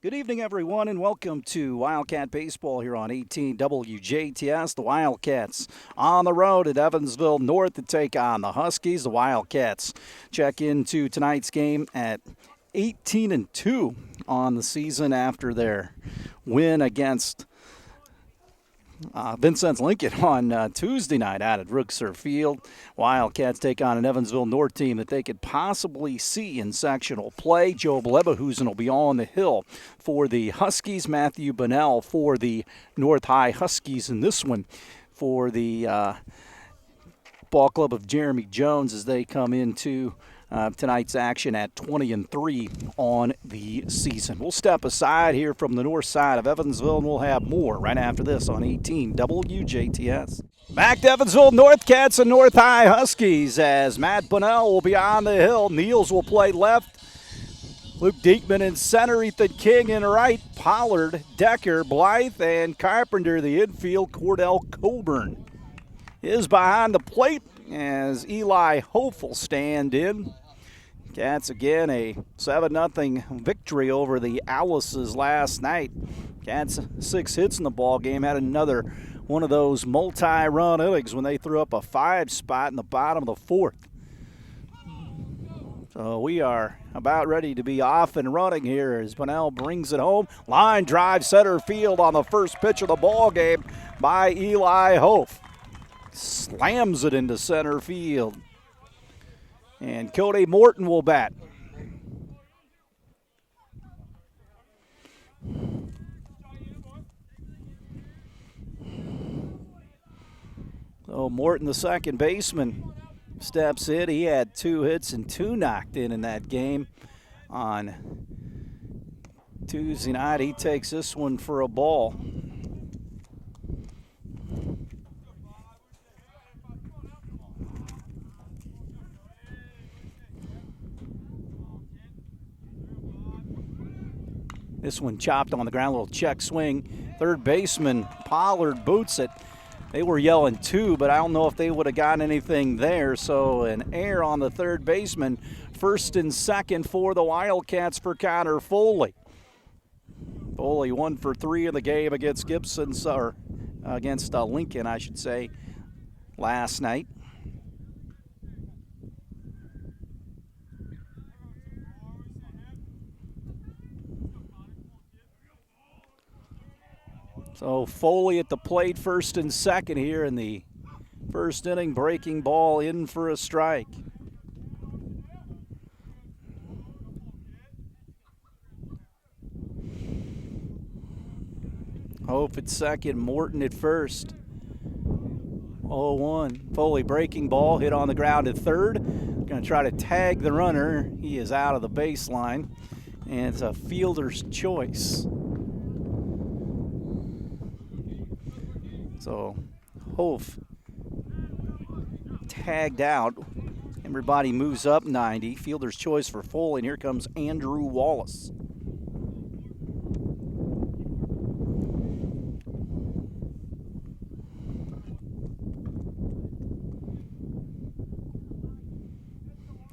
Good evening, everyone, and welcome to Wildcat Baseball here on 18 WJTS. The Wildcats on the road at Evansville North to take on the Huskies. The Wildcats check into tonight's game at 18-2 on the season after their win against Vincennes Lincoln on Tuesday night out at Rookser Field. Wildcats take on an Evansville North team that they could possibly see in sectional play. Joe Blebehusen will be on the hill for the Huskies. Matthew Bunnell for the North High Huskies in this one for the ball club of Jeremy Jones as they come into tonight's action at 20-3 on the season. We'll step aside here from the north side of Evansville, and we'll have more right after this on 18 WJTS. Back to Evansville North Cats and North High Huskies as Matt Bunnell will be on the hill. Niels will play left. Luke Diekman in center, Ethan King in right, Pollard, Decker, Blythe, and Carpenter, the infield, Cordell Coburn is behind the plate as Eli Hope will stand in. Cats again a 7-0 victory over the Alices last night. Cats 6 hits in the ball game, had another one of those multi-run innings when they threw up a 5 spot in the bottom of the 4th. So we are about ready to be off and running here as Bunnell brings it home. Line drive center field on the first pitch of the ball game by Eli Hope. Slams it into center field. And Cody Morton will bat. So Morton, the second baseman, steps in. He had 2 hits and 2 knocked in that game on Tuesday night. He takes this one for a ball. This one chopped on the ground, a little check swing. Third baseman Pollard boots it. They were yelling 2, but I don't know if they would have gotten anything there. So an error on the third baseman. First and second for the Wildcats for Connor Foley. Foley 1 for 3 in the game against against Lincoln, I should say, last night. So Foley at the plate, first and second here in the first inning. Breaking ball in for a strike. Hope at second, Morton at first. 0-1. Foley breaking ball, hit on the ground at third. Going to try to tag the runner. He is out of the baseline, and it's a fielder's choice. So Hope tagged out. Everybody moves up 90. Fielder's choice for Foley, and here comes Andrew Wallace.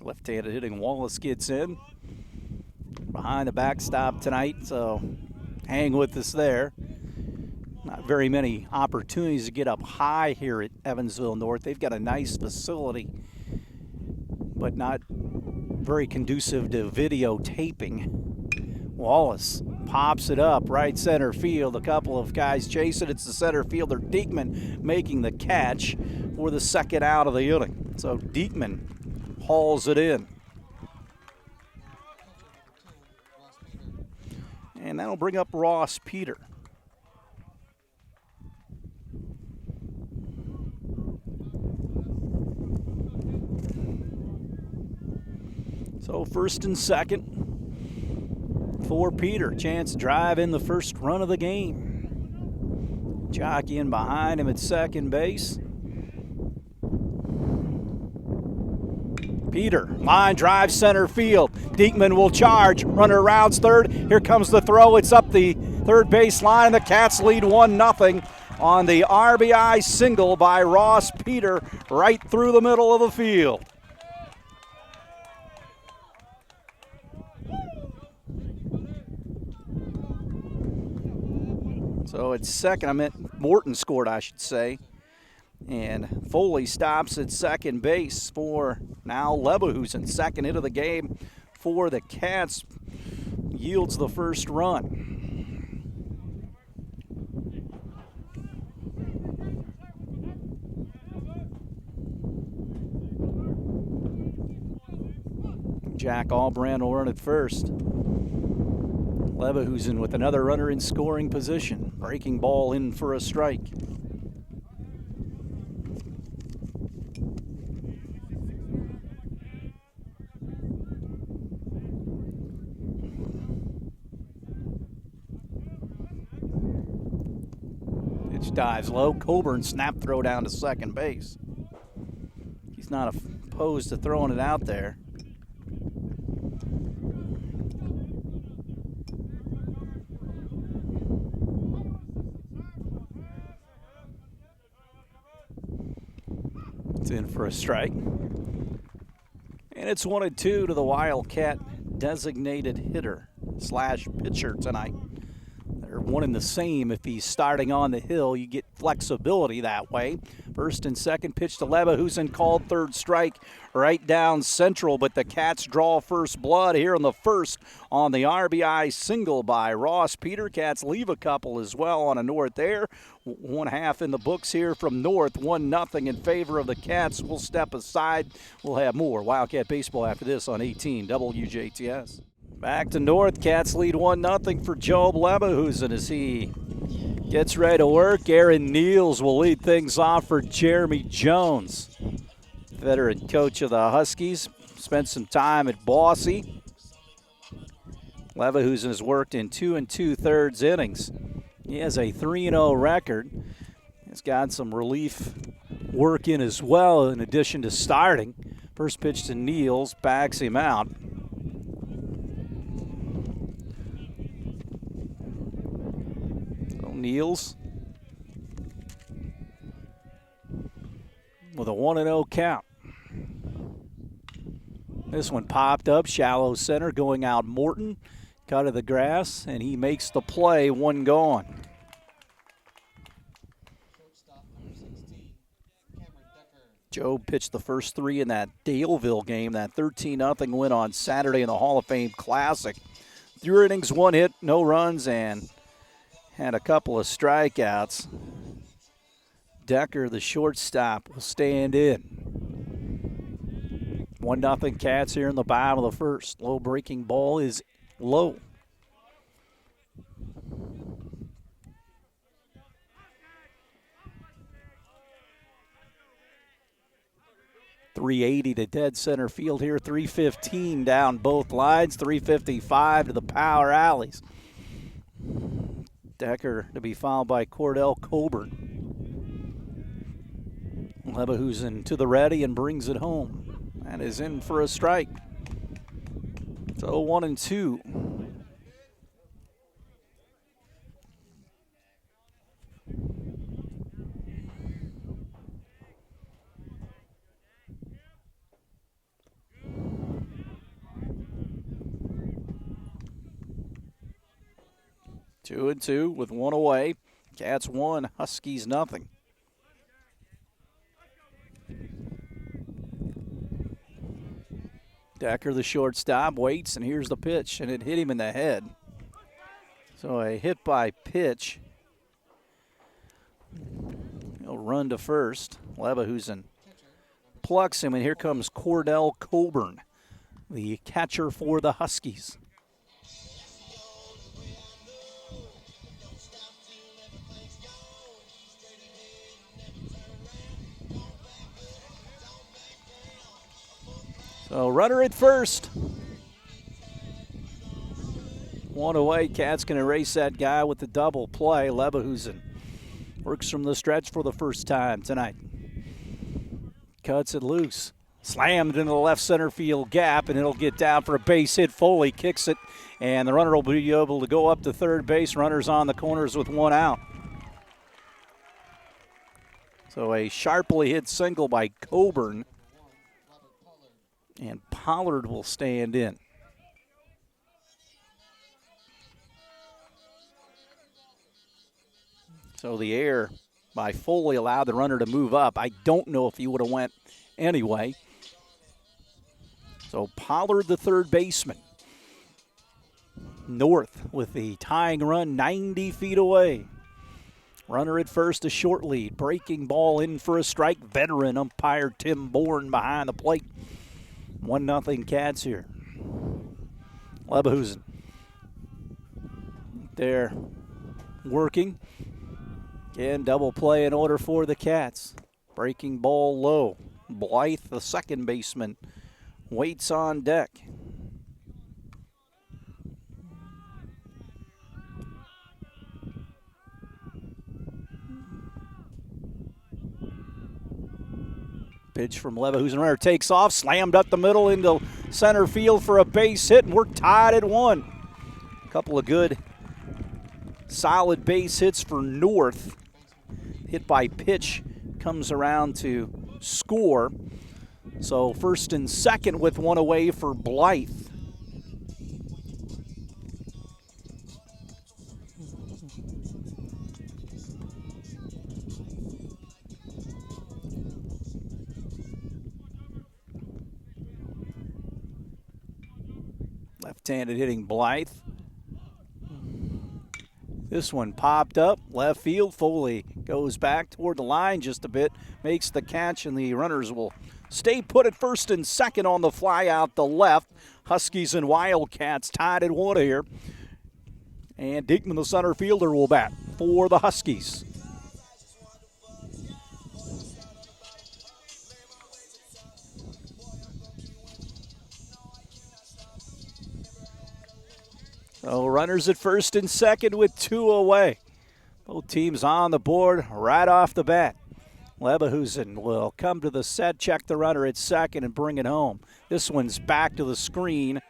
Left-handed hitting Wallace gets in. Behind the backstop tonight, so hang with us there. Not very many opportunities to get up high here at Evansville North. They've got a nice facility, but not very conducive to videotaping. Wallace pops it up right center field. A couple of guys chase it. It's the center fielder, Diekman, making the catch for the second out of the inning. So Diekman hauls it in. And that'll bring up Ross Peter. So first and second for Peter. Chance to drive in the first run of the game. Jockey in behind him at second base. Peter, line drive center field. Diekman will charge. Runner rounds third. Here comes the throw. It's up the third base line. The Cats lead 1-0 on the RBI single by Ross Peter right through the middle of the field. So it's second. I meant Morton scored, I should say. And Foley stops at second base for now Leverhusen. Second hit of the game for the Cats. Yields the first run. Jack Albrand will run at first. Leverhusen with another runner in scoring position. Breaking ball in for a strike. Pitch dives low. Coburn snap throw down to second base. He's not opposed to throwing it out there. It's in for a strike. And it's 1-2 to the Wildcat designated hitter / pitcher tonight. They're one and the same. If he's starting on the hill, you get flexibility that way. First and second pitch to Leverhusen, called third strike right down central, but the Cats draw first blood here in the first on the RBI single by Ross Peter. Cats leave a couple as well on a North there. 1/2 in the books here from North. 1-0 in favor of the Cats. We'll step aside. We'll have more Wildcat baseball after this on 18 WJTS. Back to North. Cats lead 1-0 for Job Leverhusen as he gets ready to work. Aaron Niels will lead things off for Jeremy Jones. Veteran coach of the Huskies. Spent some time at Boise. Leverhusen has worked in 2 2/3 innings. He has a 3-0 record. He's got some relief work in as well in addition to starting. First pitch to Niels, backs him out. Niels with a 1-0 count. This one popped up, shallow center, going out Morton. Cut of the grass, and he makes the play, one gone. Joe pitched the first 3 in that Daleville game, that 13-0 win on Saturday in the Hall of Fame Classic. 3 innings, 1 hit, no runs, and had a couple of strikeouts. Decker, the shortstop, will stand in. 1-0 Cats here in the bottom of the first. Low breaking ball is low. .380 to dead center field here. .315 down both lines. .355 to the power alleys. Decker to be fouled by Cordell Coburn. Leverhusen to the ready and brings it home. That is in for a strike. So 1-2. Two and two with one away. Cats 1, Huskies nothing. Decker, the shortstop, waits, and here's the pitch, and it hit him in the head. So a hit by pitch. He'll run to first. Leverhusen plucks him, and here comes Cordell Coburn, the catcher for the Huskies. So runner at first. One away. Cats can erase that guy with the double play. Leverhusen works from the stretch for the first time tonight. Cuts it loose. Slammed into the left center field gap, and it'll get down for a base hit. Foley kicks it, and the runner will be able to go up to third base. Runners on the corners with one out. So a sharply hit single by Coburn. And Pollard will stand in. So the error by Foley allowed the runner to move up. I don't know if he would have went anyway. So Pollard, the third baseman. North with the tying run 90 feet away. Runner at first, a short lead. Breaking ball in for a strike. Veteran umpire Tim Bourne behind the plate. 1-0 Cats here. Leverkusen there working. Again, double play in order for the Cats. Breaking ball low. Blythe, the second baseman, waits on deck. Pitch from Leverkusen. Runner takes off, slammed up the middle into center field for a base hit, and we're tied at 1. A couple of good, solid base hits for North. Hit by pitch comes around to score. So first and second with one away for Blythe. Left-handed hitting Blythe. This one popped up, left field. Foley goes back toward the line just a bit, makes the catch, and the runners will stay put at first and second on the fly out the left. Huskies and Wildcats tied at 1 here. And Diekman, the center fielder, will bat for the Huskies. So runners at first and second with 2 away. Both teams on the board right off the bat. Leverkusen will come to the set, check the runner at second, and bring it home. This one's back to the screen.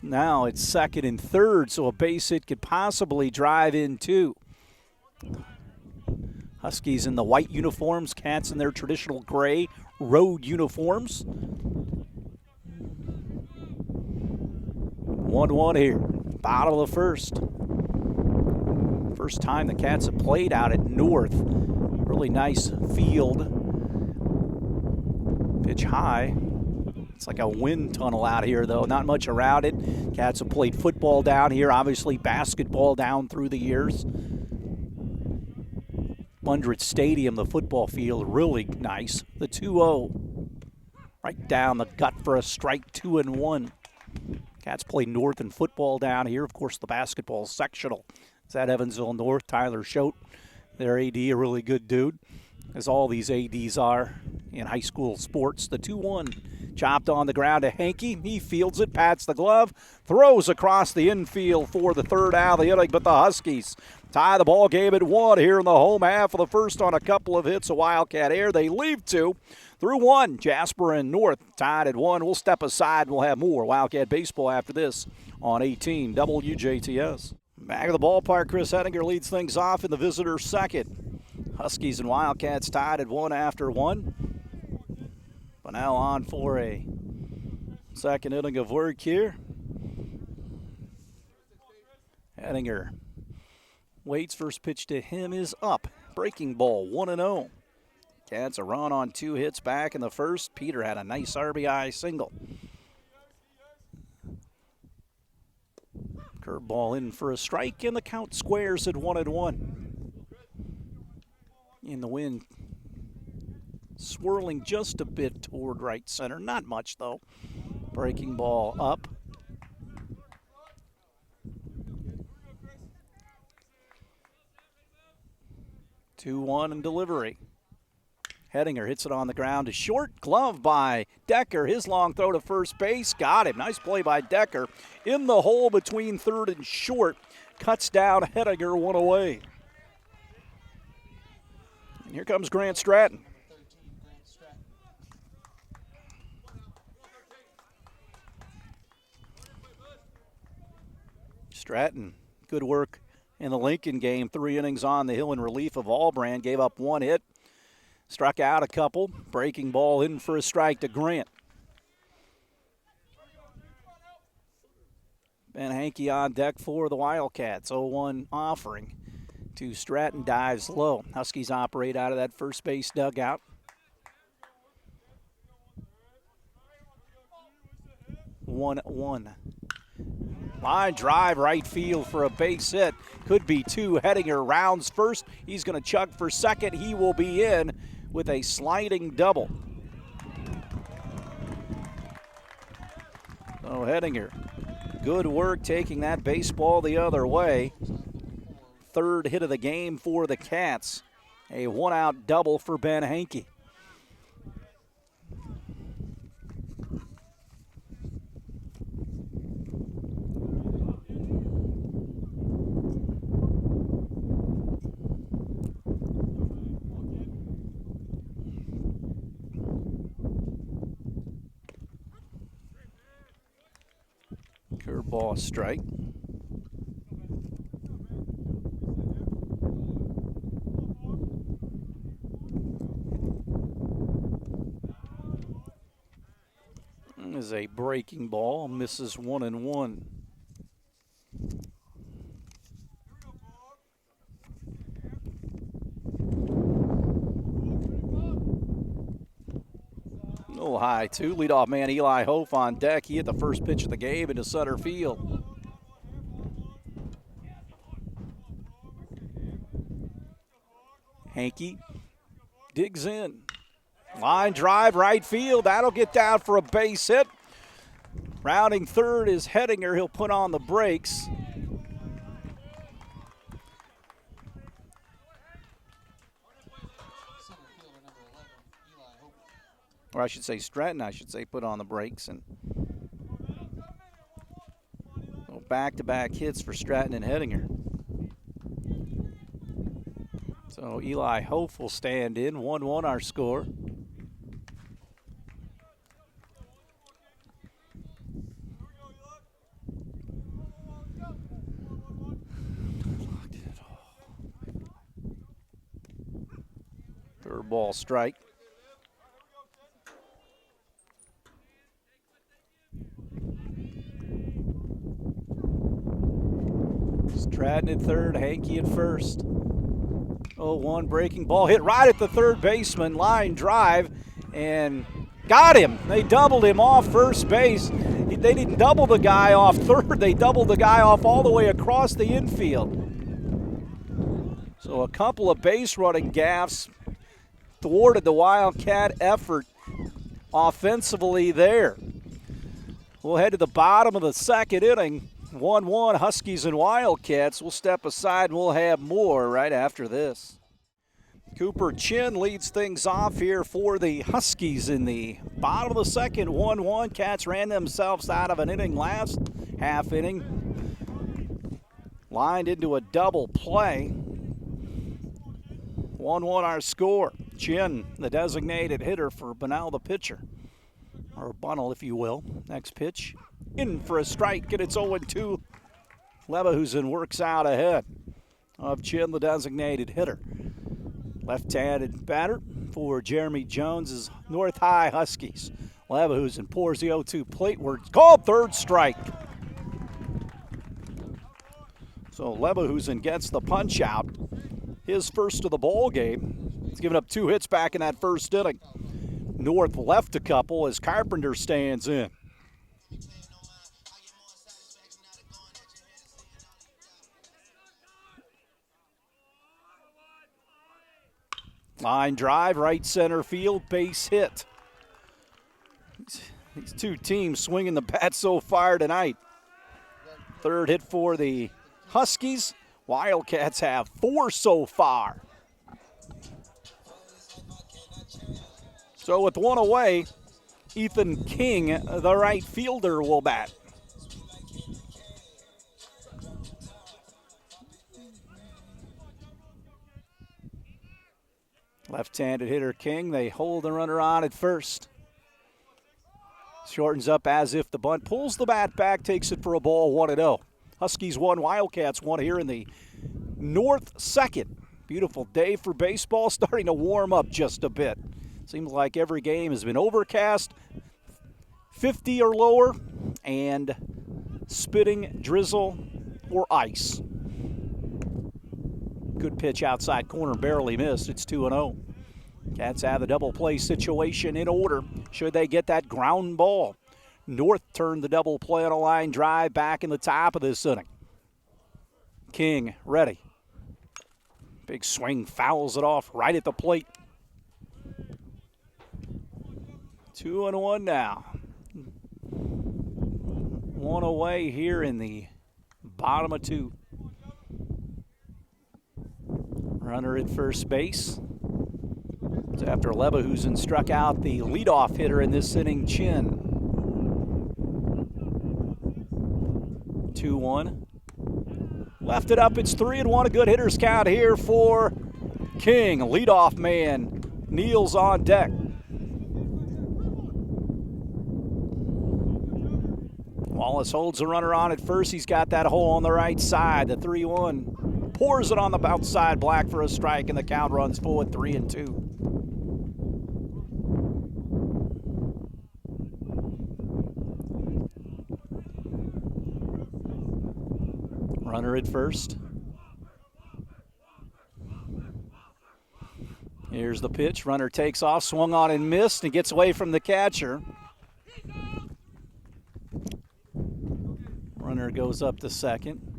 Now it's second and third, so a base hit could possibly drive in 2. Huskies in the white uniforms, Cats in their traditional gray road uniforms. 1-1 here, bottom of the first. First time the Cats have played out at North. Really nice field. Pitch high. It's like a wind tunnel out here, though. Not much around it. Cats have played football down here, obviously basketball down through the years. 100 Stadium, the football field, really nice. The 2-0. Right down the gut for a strike, 2-1. Cats play North in football down here. Of course, the basketball sectional is at Evansville North. Tyler Schote, their AD, a really good dude, as all these ADs are in high school sports. The 2-1 chopped on the ground to Hankey. He fields it, pats the glove, throws across the infield for the third out of the inning, but the Huskies tie the ball game at 1 here in the home half of the first on a couple of hits of Wildcat air. They leave 2. Through 1, Jasper and North tied at 1. We'll step aside. We'll have more Wildcat baseball after this on 18 WJTS. Back of the ballpark, Chris Hettinger leads things off in the visitor second. Huskies and Wildcats tied at 1 after 1. But now on for a second inning of work here. Hettinger waits. First pitch to him is up. Breaking ball, 1-0. Cats a run on 2 hits back in the first. Peter had a nice RBI single. Curveball in for a strike, and the count squares at 1-1. In the wind, swirling just a bit toward right center. Not much, though. Breaking ball up. Two, 1 and delivery. Hettinger hits it on the ground to short. Glove by Decker. His long throw to first base. Got him. Nice play by Decker. In the hole between third and short. Cuts down Hettinger, 1 away. And here comes Grant Stratton. Stratton, good work in the Lincoln game. 3 innings on the hill in relief of Allbrand. Gave up 1 hit. Struck out a couple. Breaking ball in for a strike to Grant. Ben Hankey on deck for the Wildcats. 0-1 offering. To Stratton, dives low. Huskies operate out of that first base dugout. One. Line drive right field for a base hit. Could be two. Hettinger rounds first. He's going to chug for second. He will be in with a sliding double. So Hettinger, good work taking that baseball the other way. Third hit of the game for the Cats. A one-out double for Ben Hankey. Curveball strike. Is a breaking ball, misses 1-1. Oh, high too. Leadoff man Eli Hof on deck. He hit the first pitch of the game into center field. Hankey digs in. Line drive right field. That'll get down for a base hit. Rounding third is Hettinger. He'll put on the brakes. Or I should say Stratton, put on the brakes. And back-to-back hits for Stratton and Hettinger. So Eli Hof will stand in. 1-1 our score. Third ball strike. Stratton at third, Hankey at first. 0-1 breaking ball hit right at the third baseman. Line drive and got him. They doubled him off first base. They didn't double the guy off third. They doubled the guy off all the way across the infield. So a couple of base running gaffes thwarted the Wildcat effort offensively there. We'll head to the bottom of the second inning. 1-1 Huskies and Wildcats. We'll step aside and we'll have more right after this. Cooper Chin leads things off here for the Huskies in the bottom of the second. 1-1. Cats ran themselves out of an inning last half inning. Lined into a double play. 1-1 our score. Chin, the designated hitter for Bunnell, the pitcher. Or Bunnell, if you will. Next pitch. In for a strike, and it's 0-2. Leverhusen works out ahead of Chin, the designated hitter. Left-handed batter for Jeremy Jones' North High Huskies. Leverhusen pours the 0-2 plate where it's called third strike. So Leverhusen gets the punch out. His first of the ball game. He's given up 2 hits back in that first inning. North left a couple as Carpenter stands in. Line drive, right center field, base hit. These two teams swinging the bat so far tonight. Third hit for the Huskies. Wildcats have 4 so far. So with 1 away, Ethan King, the right fielder, will bat. Left-handed hitter King, they hold the runner on at first. Shortens up as if the bunt, pulls the bat back, takes it for a ball, 1-0. Huskies 1, Wildcats 1 here in the North second. Beautiful day for baseball, starting to warm up just a bit. Seems like every game has been overcast, 50 or lower, and spitting drizzle or ice. Good pitch outside corner, barely missed. It's 2-0. Cats have the double play situation in order. Should they get that ground ball? North turned the double play on a line drive back in the top of this inning. King ready. Big swing, fouls it off right at the plate. 2-1 now. One away here in the bottom of 2. Runner at first base. It's after Leverhusen struck out the leadoff hitter in this inning, Chin. 2-1. Left it up, it's 3-1. A good hitter's count here for King. Leadoff man kneels on deck. Wallace holds the runner on at first. He's got that hole on the right side. The 3-1. Pours it on the outside, Black for a strike, and the count runs forward 3-2. Runner at first. Here's the pitch. Runner takes off, swung on and missed, and gets away from the catcher. Runner goes up to second.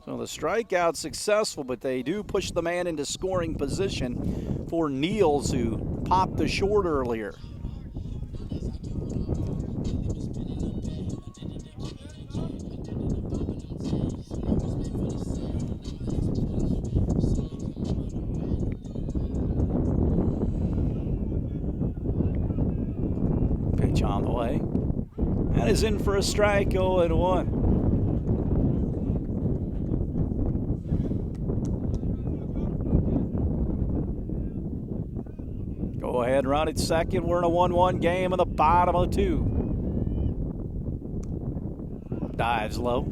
So the strikeout successful, but they do push the man into scoring position for Niels, who popped the short earlier. Pitch on the way. That is in for a strike, 0-1. Go ahead, run at second. We're in a 1-1 game in the bottom of 2. Dives low.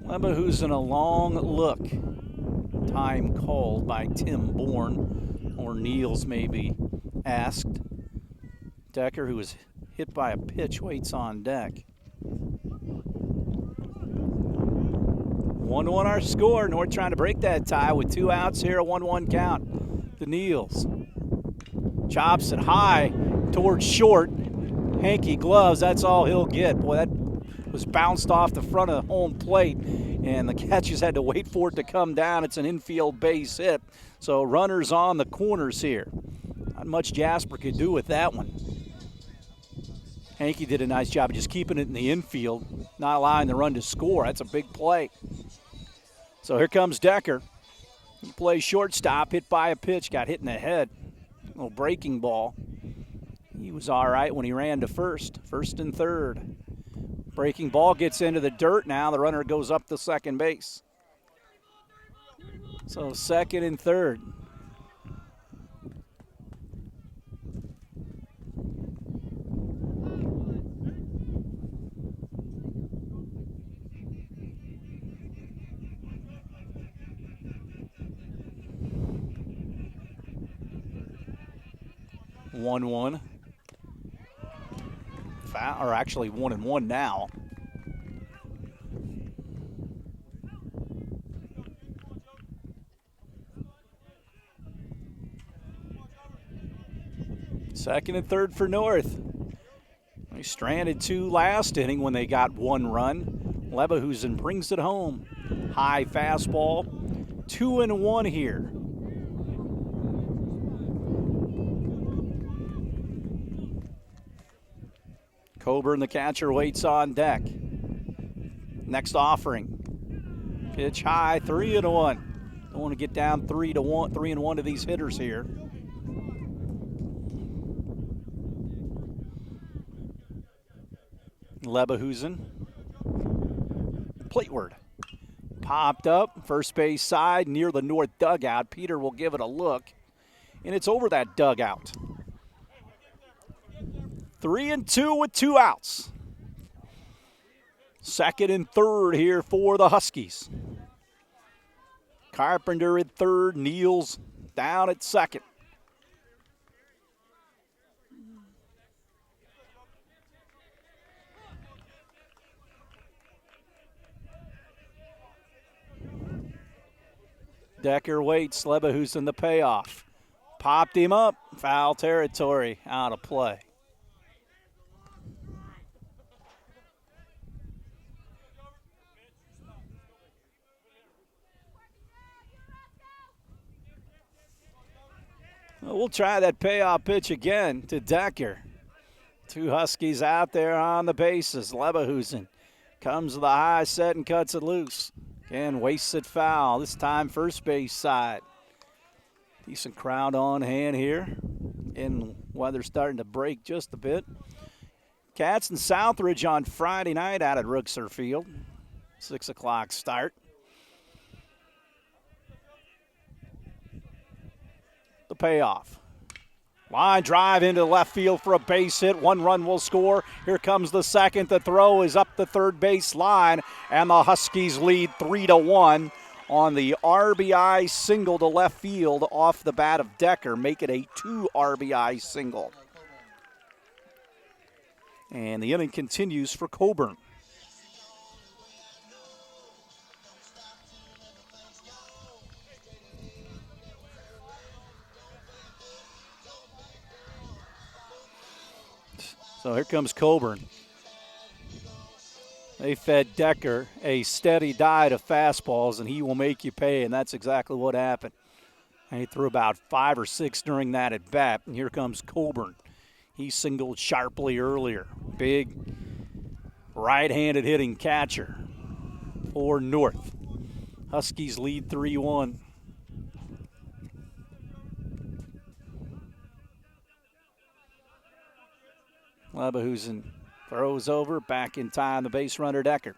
Leverhusen a long look. Time called by Tim Bourne. Or Niels may be asked. Decker, who was hit by a pitch, waits on deck. 1-1 our score. North trying to break that tie with 2 outs here, a 1-1 count. The Niels chops it high towards short. Hanky gloves, that's all he'll get. Boy, that was bounced off the front of the home plate, and the catchers had to wait for it to come down. It's an infield base hit. So runners on the corners here. Not much Jasper could do with that one. Hanky did a nice job of just keeping it in the infield, not allowing the run to score. That's a big play. So here comes Decker. He plays shortstop, hit by a pitch, got hit in the head. A little breaking ball. He was all right when he ran to first and third. Breaking ball gets into the dirt now. The runner goes up to second base. So second and third. One. Or actually 1-1 now. Second and third for North. They stranded 2 last inning when they got 1 run. Leverhusen brings it home. High fastball. 2-1 here. Coburn, the catcher, waits on deck. Next offering. Pitch high, 3-1. Don't want to get down 3-1 to these hitters here. Leverhusen. Plateward. Popped up, first base side near the north dugout. Peter will give it a look, and it's over that dugout. 3-2 with 2 outs. Second and third here for the Huskies. Carpenter at third, Niels down at second. Decker waits, Lebahusen the payoff. Popped him up, foul territory, out of play. We'll try that payoff pitch again to Decker. Two Huskies out there on the bases. Lebahusen comes to the high set and cuts it loose. Again, wastes it foul. This time first base side. Decent crowd on hand here. And weather's starting to break just a bit. Cats and Southridge on Friday night out at Rookser Field. 6 o'clock start. The payoff. Line drive into left field for a base hit. 1 run will score. Here comes the second. The throw is up the third base line, and the Huskies lead 3-1 on the RBI single to left field off the bat of Decker. Make it a 2 RBI single. And the inning continues for Coburn. So here comes Coburn. They fed Decker a steady diet of fastballs, and he will make you pay, and that's exactly what happened. And he threw about 5 or 6 during that at bat, and here comes Coburn. He singled sharply earlier. Big right-handed hitting catcher for North. Huskies lead 3-1. Lebahusen throws over, back in time, the base runner Decker.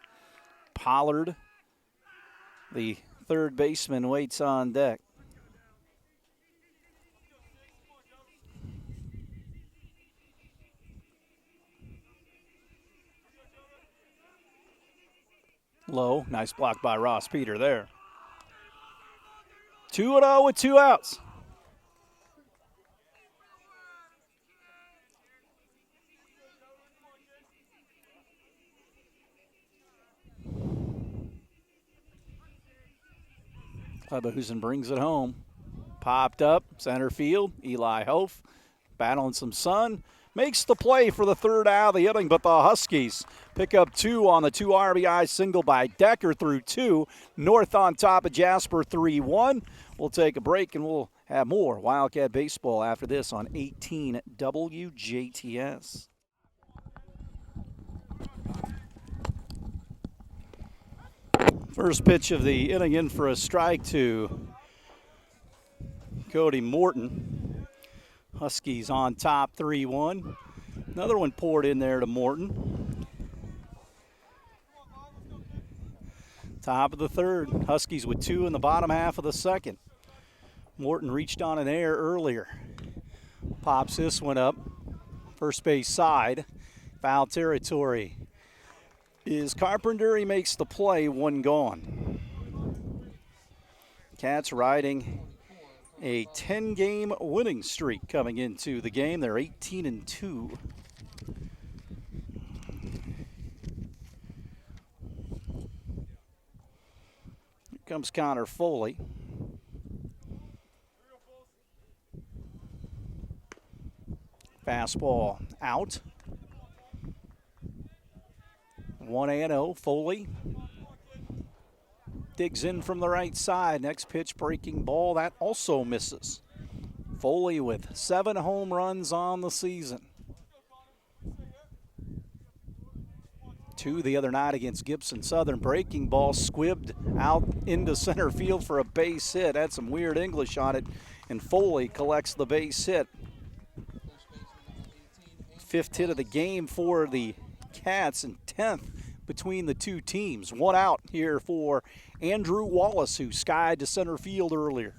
Pollard, the third baseman, waits on deck. Low, nice block by Ross Peter there. 2-0 with 2 outs. Lebahusen brings it home. Popped up, center field. Eli Hof battling some sun. Makes the play for the third out of the inning, but the Huskies pick up 2 on the 2 RBI single by Decker through 2. North on top of Jasper 3-1. We'll take a break and we'll have more Wildcat baseball after this on 18 WJTS. First pitch of the inning in for a strike to Cody Morton. Huskies on top 3-1. Another one poured in there to Morton. Top of the third. Huskies with 2 in the bottom half of the second. Morton reached on an error earlier. Pops this one up. First base side. Foul territory is Carpenter. He makes the play, 1 gone. Cats riding a 10-game winning streak coming into the game. They're 18-2. Here comes Connor Foley. Fastball out. 1-0. Foley digs in from the right side. Next pitch, breaking ball. That also misses. Foley with 7 home runs on the season. 2 the other night against Gibson Southern. Breaking ball squibbed out into center field for a base hit. Had some weird English on it, and Foley collects the base hit. 5th hit of the game for the Cats and 10th between the two teams. 1 out here for Andrew Wallace, who skied to center field earlier.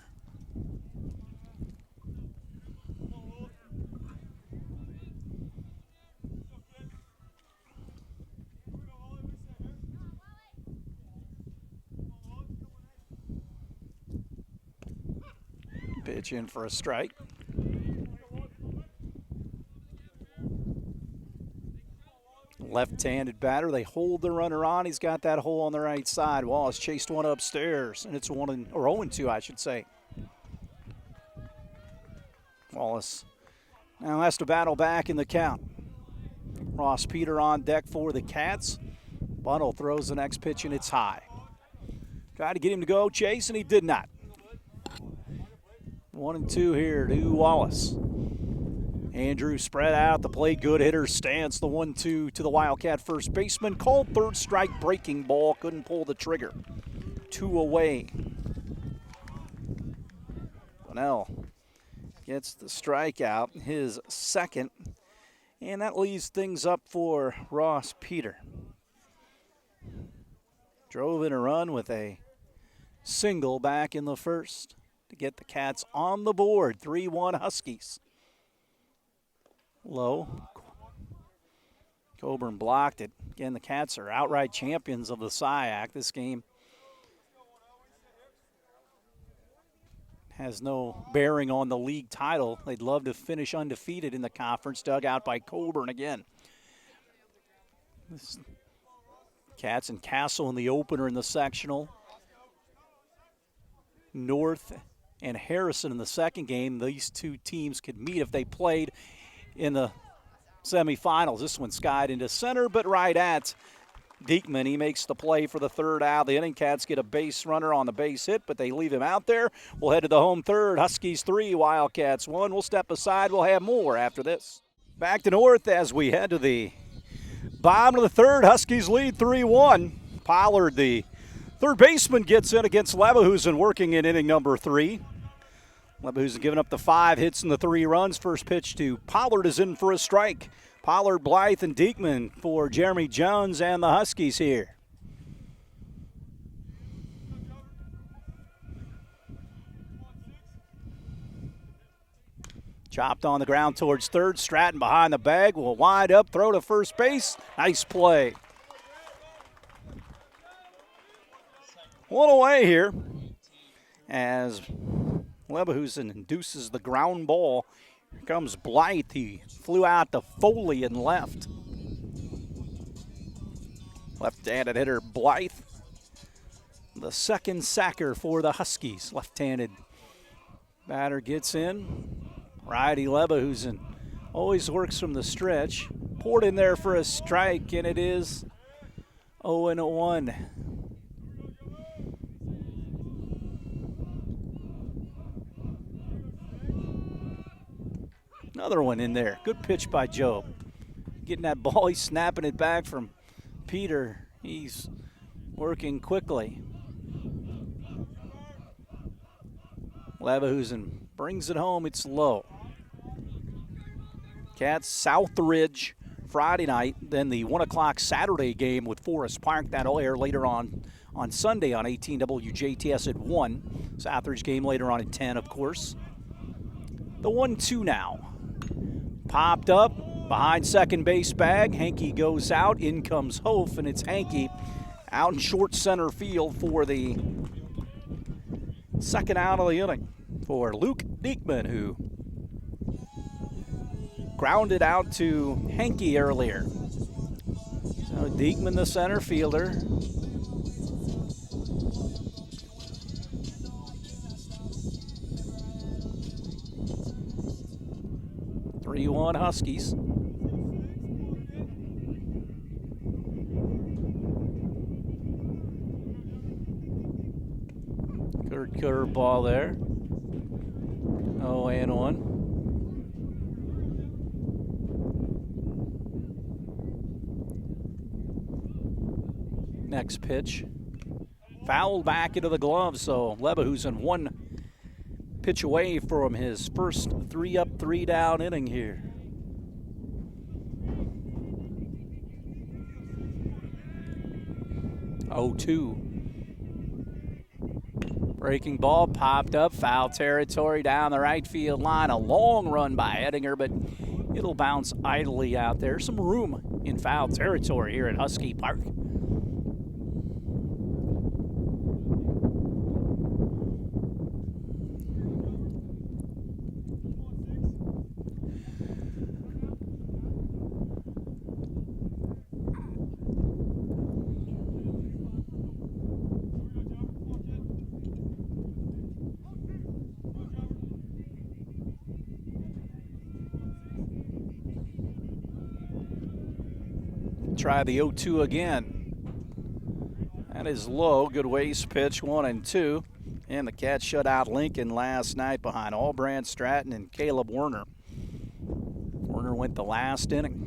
Pitch in for a strike. Left-handed batter. They hold the runner on. He's got that hole on the right side. Wallace chased one upstairs, and it's 0-2, I should say. Wallace now has to battle back in the count. Ross Peter on deck for the Cats. Bunnell throws the next pitch, and it's high. Tried to get him to go chase, and he did not. 1-2 here to Wallace. Andrew spread out the plate. Good hitter stance. The 1-2 to the Wildcat first baseman. Called third strike, breaking ball. Couldn't pull the trigger. 2 away. Bunnell gets the strikeout, his second. And that leaves things up for Ross Peter. Drove in a run with a single back in the first to get the Cats on the board. 3-1 Huskies. Low. Coburn blocked it. Again, the Cats are outright champions of the SIAC. This game has no bearing on the league title. They'd love to finish undefeated in the conference, dug out by Coburn again. Cats and Castle in the opener in the sectional. North and Harrison in the second game. These two teams could meet if they played in the semifinals. This one skied into center, but right at Diekman. He makes the play for the third out of the inning. Cats get a base runner on the base hit, but they leave him out there. We'll head to the home third. Huskies 3, Wildcats 1. We'll step aside. We'll have more after this. Back to North as we head to the bottom of the third. Huskies lead 3-1. Pollard, the third baseman, gets in against Leverhusen, working in inning number 3. Leverhusen giving up the 5 hits and the 3 runs. First pitch to Pollard is in for a strike. Pollard, Blythe, and Diekman for Jeremy Jones and the Huskies here. Chopped on the ground towards third. Stratton behind the bag will wind up, throw to first base. Nice play. One away here as Leverhusen induces the ground ball. Here comes Blythe. He flew out to Foley and left. Left-handed hitter Blythe, the second sacker for the Huskies. Left-handed batter gets in. Righty Leverhusen always works from the stretch. Poured in there for a strike, and it is 0-1. Another one in there. Good pitch by Joe. Getting that ball, he's snapping it back from Peter. He's working quickly. Leverhusen brings it home. It's low. Cats Southridge Friday night. Then the 1 o'clock Saturday game with Forest Park. That'll air later on Sunday on 18 WJTS at 1. Southridge game later on at 10, of course. The 1-2 now. Popped up behind second base bag. Hankey goes out. In comes Hof, and it's Hankey out in short center field for the second out of the inning for Luke Diekman, who grounded out to Hankey earlier. So Diekman, the center fielder. Three-1 Huskies. Good curveball there. 0-1. Next pitch. Fouled back into the glove, so Leverhusen 1 pitch away from his first 3-up, 3-down inning here. Oh, 2. Breaking ball popped up, foul territory down the right field line. A long run by Ettinger, but it'll bounce idly out there. Some room in foul territory here at Husky Park. try the 0-2 again. That is low. Good waste pitch, 1-2. And the Cats shut out Lincoln last night behind Allbrand, Stratton, and Caleb Werner. Werner went the last inning.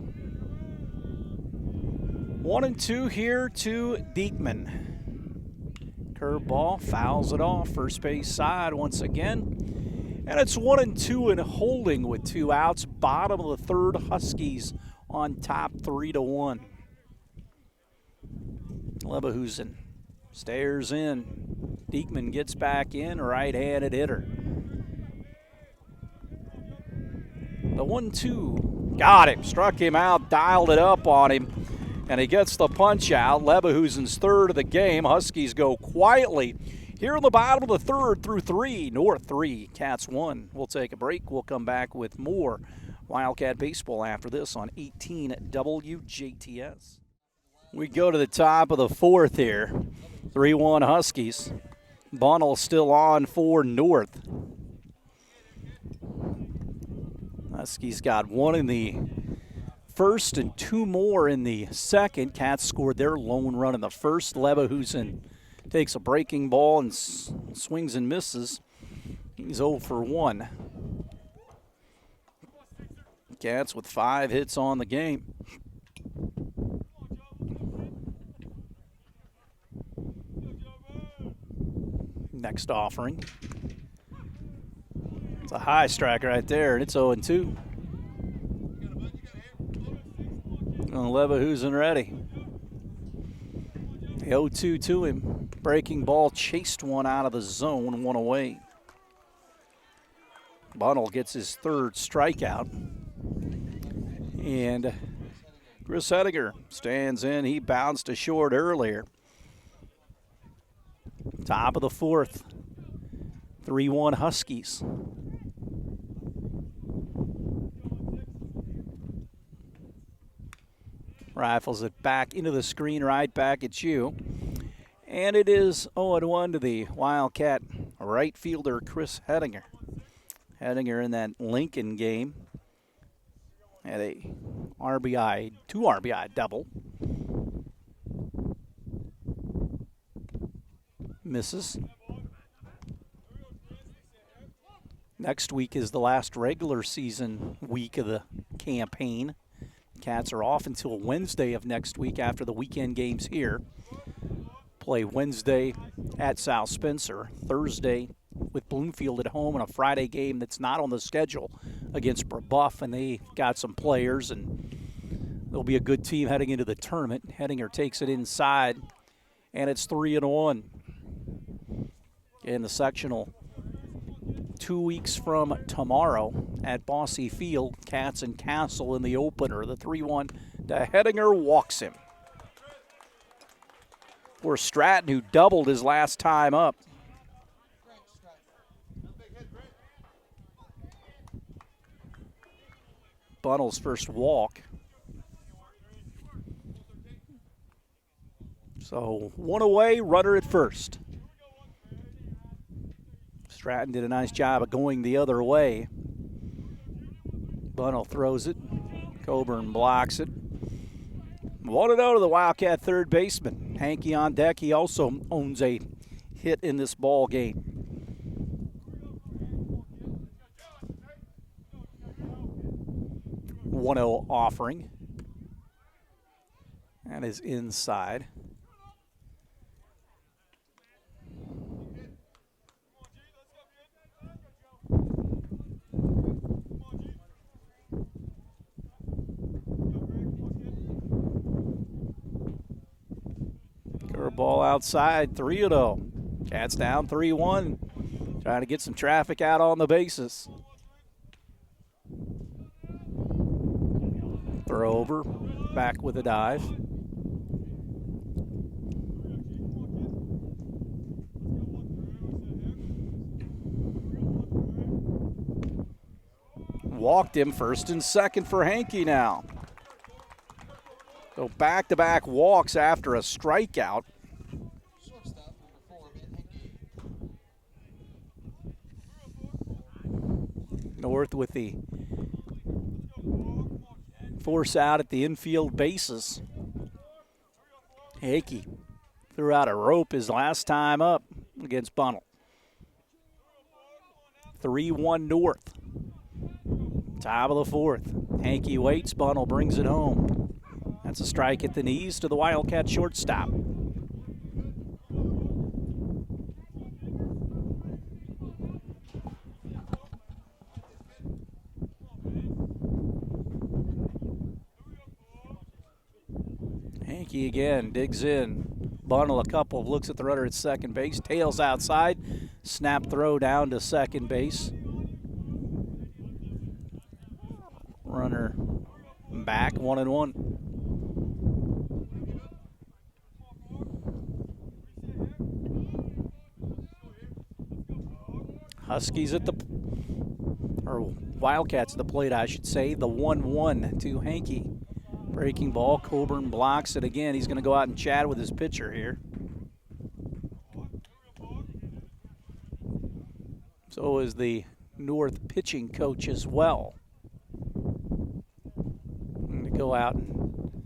1-2 here to Diekman. Curveball, fouls it off, first base side once again. And it's 1-2 and holding with 2 outs. Bottom of the third, Huskies on top 3-1. Leverhusen stares in. Diekman gets back in, right-handed hitter. The 1-2, got him, struck him out, dialed it up on him, and he gets the punch out. Leverhusen's third of the game. Huskies go quietly here in the bottom of the third through 3. North 3, Cats 1. We'll take a break. We'll come back with more Wildcat baseball after this on 18 WJTS. We go to the top of the fourth here. 3-1 Huskies. Bunnell still on for North. Huskies got 1 in the first and 2 more in the second. Cats scored their lone run in the first. Leverhusen takes a breaking ball and swings and misses. He's 0 for 1. Cats with 5 hits on the game. Next offering. It's a high strike right there, and it's 0-2. Leverhusen ready. The 0-2 to him. Breaking ball, chased one out of the zone, 1 away. Bunnell gets his third strikeout. And Chris Hedinger stands in. He bounced a short earlier. Top of the fourth. 3-1 Huskies. Rifles it back into the screen, right back at you. And it is 0-1 to the Wildcat right fielder, Chris Hedinger. Hedinger in that Lincoln game had a two RBI double. Misses. Next week is the last regular season week of the campaign. Cats are off until Wednesday of next week after the weekend games here. Play Wednesday at South Spencer, Thursday with Bloomfield at home, and a Friday game that's not on the schedule against Brebeuf, and they got some players, and they'll be a good team heading into the tournament. Hedinger takes it inside, and it's 3-1. In the sectional 2 weeks from tomorrow at Bosse Field, Cats and Castle in the opener. The 3-1 to Hedinger walks him. For Stratton, who doubled his last time up. Bunnell's first walk. So 1 away, runner at first. Stratton did a nice job of going the other way. Bunnell throws it. Coburn blocks it. 1-0 to the Wildcat third baseman. Hankey on deck. He also owns a hit in this ball game. .1-0 offering. That is inside. Ball outside, 3-0. Cats down 3-1. Trying to get some traffic out on the bases. Throw over, back with a dive. Walked him, first and second for Hankey now. So back-to-back walks after a strikeout. North with the force out at the infield bases. Hickey threw out a rope his last time up against Bunnell. 3-1 North. Top of the fourth. Hankey waits. Bunnell brings it home. That's a strike at the knees to the Wildcat shortstop. Hankey again digs in. Bunnell a couple of looks at the runner at second base. Tails outside. Snap throw down to second base. Runner back 1-1. Huskies at the, or Wildcats at the plate, I should say. The 1-1 to Hankey. Breaking ball, Coburn blocks it again. He's going to go out and chat with his pitcher here. So is the North pitching coach as well. I'm going to go out and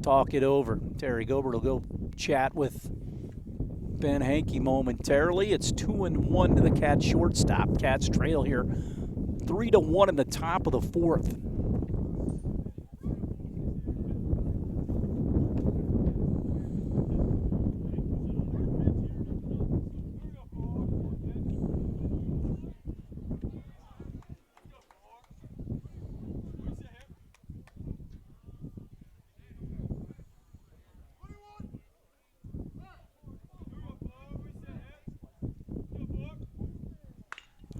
talk it over. Terry Gobert will go chat with Ben Hankey momentarily. It's 2-1 to the Cats shortstop. Cats trail here 3-1 in the top of the fourth.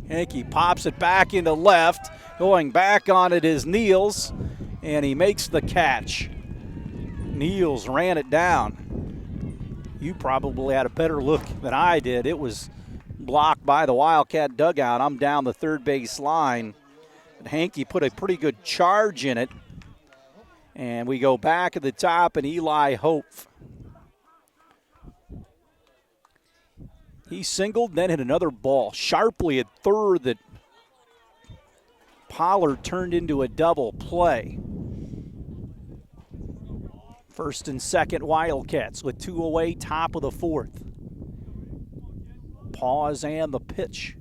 Hankey pops it back into left. Going back on it is Niels, and he makes the catch. Niels ran it down. You probably had a better look than I did. It was blocked by the Wildcat dugout. I'm down the third base line. But Hankey put a pretty good charge in it. And we go back at the top, and Eli Hope. He singled, then hit another ball sharply at third that Pollard turned into a double play. First and second Wildcats with 2 away, top of the fourth. Pause and the pitch.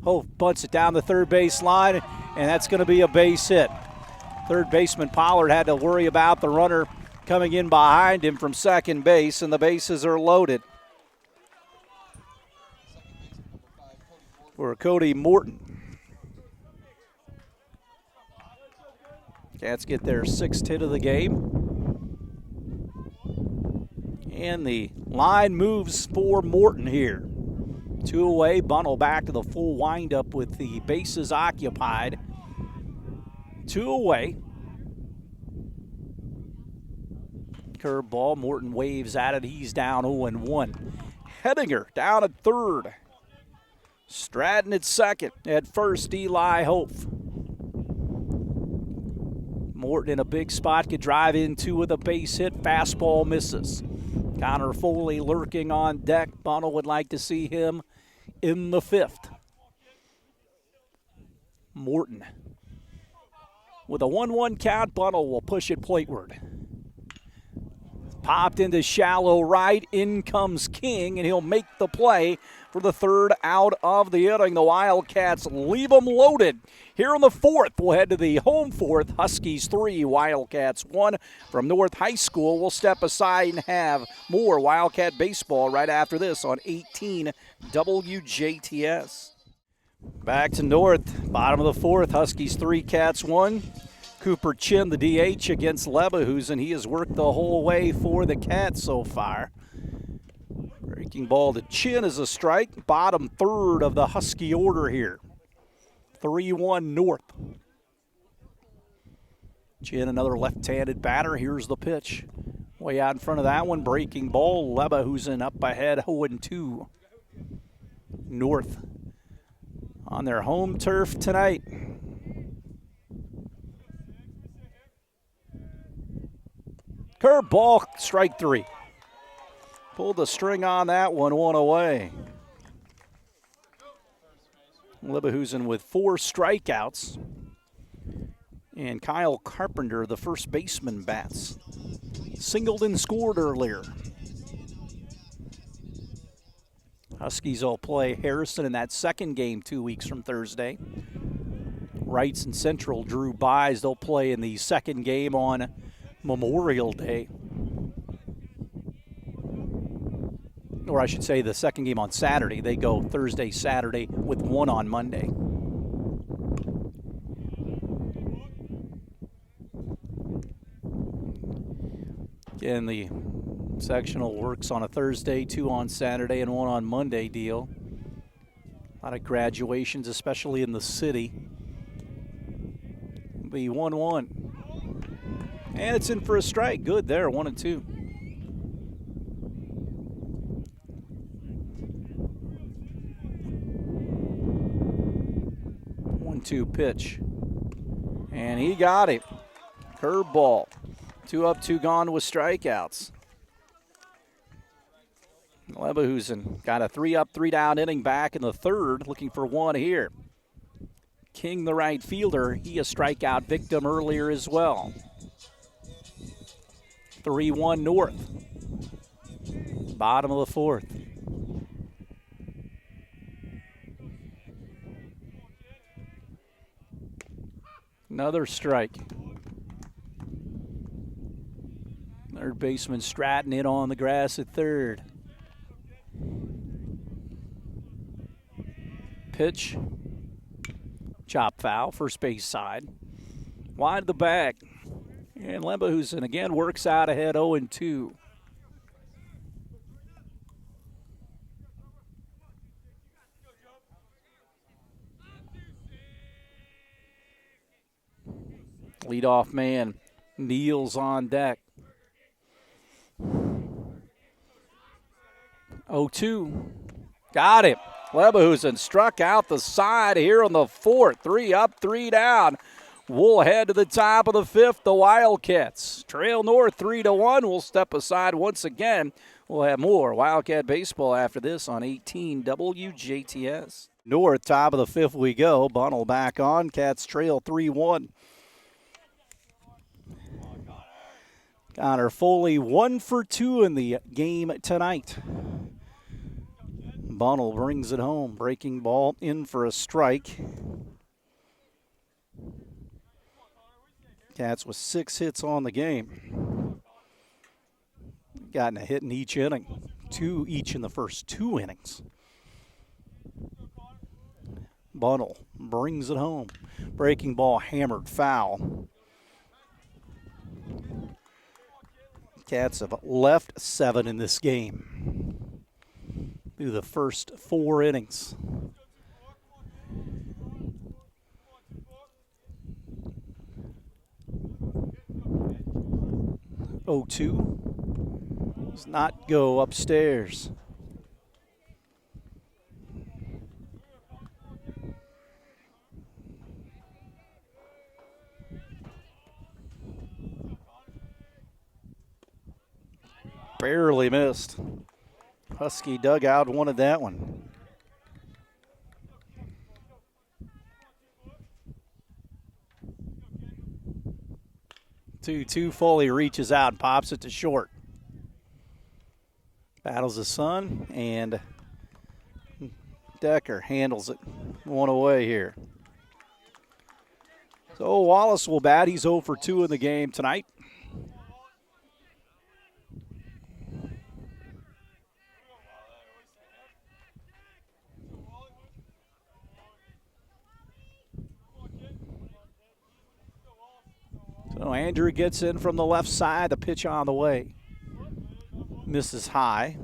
Hope bunts it down the third base line, and that's going to be a base hit. Third baseman Pollard had to worry about the runner coming in behind him from second base, and the bases are loaded for Cody Morton. Cats get their 6th hit of the game. And the line moves for Morton here. 2 away, Bunnell back to the full windup with the bases occupied. 2 away. Curveball, Morton waves at it. He's down 0-1. Hedinger down at third. Stratton at second. At first, Eli Hope. Morton in a big spot, could drive in 2 with a base hit. Fastball misses. Connor Foley lurking on deck. Bunnell would like to see him in the 5th. Morton. With a 1-1 count, Bunnell will push it plateward. Popped into shallow right. In comes King, and he'll make the play for the 3rd out of the inning. The Wildcats leave them loaded. Here in the 4th, we'll head to the home 4th. Huskies 3, Wildcats 1. From North High School, we'll step aside and have more Wildcat baseball right after this on 18 WJTS. Back to North, bottom of the 4th. Huskies 3, Cats 1. Cooper Chin, the DH, against Leverhusen. He has worked the whole way for the Cats so far. Breaking ball to Chin is a strike. Bottom 3rd of the Husky order here. 3-1 North. Chin, another left-handed batter. Here's the pitch. Way out in front of that one. Breaking ball. Leverhusen up ahead, 0-2. North on their home turf tonight. Curveball, strike 3. Pulled the string on that one away. Leverhusen with 4 strikeouts. And Kyle Carpenter, the first baseman, bats. singled and scored earlier. Huskies will play Harrison in that second game 2 weeks from Thursday. Wrights and Central drew byes. They'll play in the second game on Memorial Day. Or I should say the second game on Saturday. They go Thursday, Saturday with one on Monday. Again, the sectional works on a Thursday, 2 on Saturday, and 1 on Monday deal. A lot of graduations, especially in the city. Be 1-1. And it's in for a strike. Good there, 1-2. 1-2 pitch. And he got it. Curveball. 2 up, 2 gone with strikeouts. Leverhusen got a 3 up, 3 down inning back in the third, looking for one here. King, the right fielder, he a strikeout victim earlier as well. 3-1 North. Bottom of the fourth. Another strike. Third baseman Stratton in on the grass at third. Pitch. Chop foul, first base side. Wide of the bag. And Leverhusen again works out ahead 0-2. Leadoff man kneels on deck. 0-2. Got it. Leverhusen struck out the side here on the fourth. 3 up, 3 down. We'll head to the top of the fifth. The Wildcats trail North 3-1. We'll step aside once again. We'll have more Wildcat baseball after this on 18 WJTS. North, top of the fifth we go. Bunnell back on. Cats trail 3-1. Connor Foley 1 for 2 in the game tonight. Bunnell brings it home. Breaking ball in for a strike. Cats with 6 hits on the game. Gotten a hit in each inning. 2 each in the first 2 innings. Bunnell brings it home. Breaking ball hammered foul. Cats have left 7 in this game through the first 4 innings. Does not go upstairs. Barely missed. Husky dugout wanted that one. Two. Foley reaches out and pops it to short. Battles the sun, and Decker handles it. 1 away here. So Wallace will bat. He's 0 for 2 in the game tonight. So Andrew gets in from the left side. The pitch on the way. Misses high.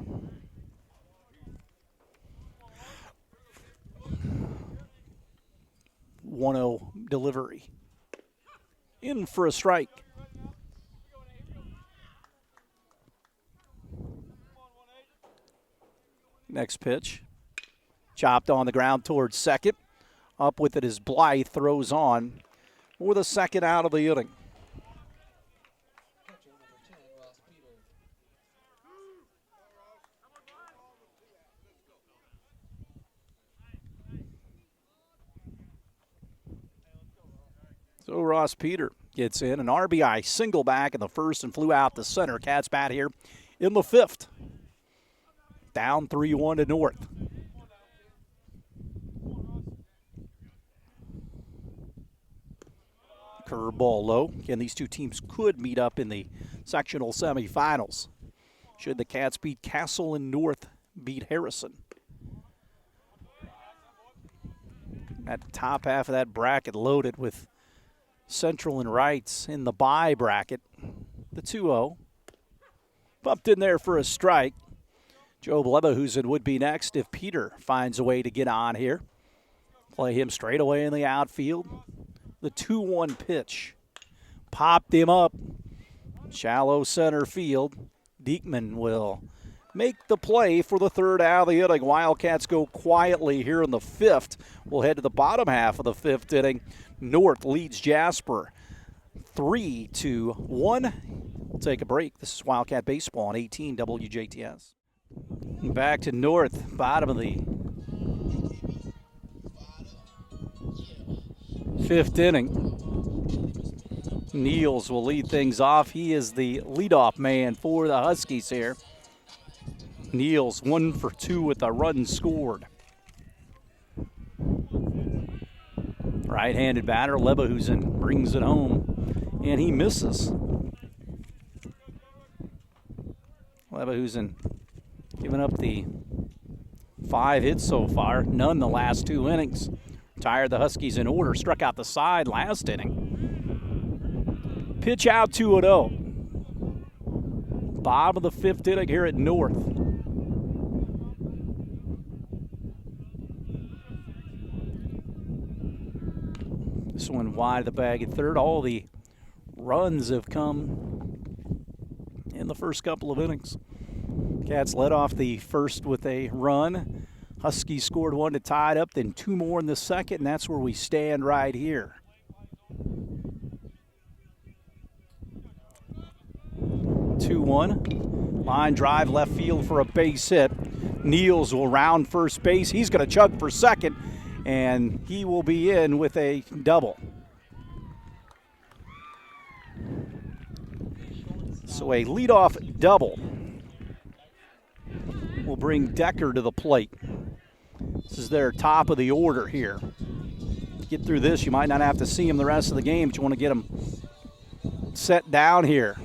.10 delivery. In for a strike. Next pitch. Chopped on the ground towards second. Up with it is Blythe. Throws on for the second out of the inning. So Ross Peter gets in. An RBI single back in the first and flew out the center. Cats bat here in the fifth. Down 3-1 to North. Curveball low. Again, these two teams could meet up in the sectional semifinals should the Cats beat Castle and North beat Harrison. At the top half of that bracket loaded with Central and Wrights in the bye bracket. The 2-0. Bumped in there for a strike. Joe Leverhusen would be next if Peter finds a way to get on here. Play him straight away in the outfield. The 2-1 pitch. Popped him up. Shallow center field. Diekman will make the play for the third out of the inning. Wildcats go quietly here in the fifth. We'll head to the bottom half of the fifth inning. North leads Jasper 3-1. We'll take a break. This is Wildcat Baseball on 18 WJTS. Back to North, bottom of the fifth inning. Niels will lead things off. He is the leadoff man for the Huskies here. Niels 1 for 2 with a run scored. Right-handed batter, Leverhusen brings it home, and he misses. Leverhusen giving up the 5 hits so far, none the last 2 innings. Retired the Huskies in order, struck out the side last inning. Pitch out 2-0. Bottom of the fifth inning here at North. This one wide of the bag at third. All the runs have come in the first couple of innings. Cats led off the first with a run. Huskies scored 1 to tie it up, then 2 more in the second, and that's where we stand right here. 2-1. Line drive left field for a base hit. Niels will round first base. He's going to chug for second, and he will be in with a double. So a leadoff double will bring Decker to the plate. This is their top of the order here. To get through this, you might not have to see him the rest of the game, but you want to get him set down here.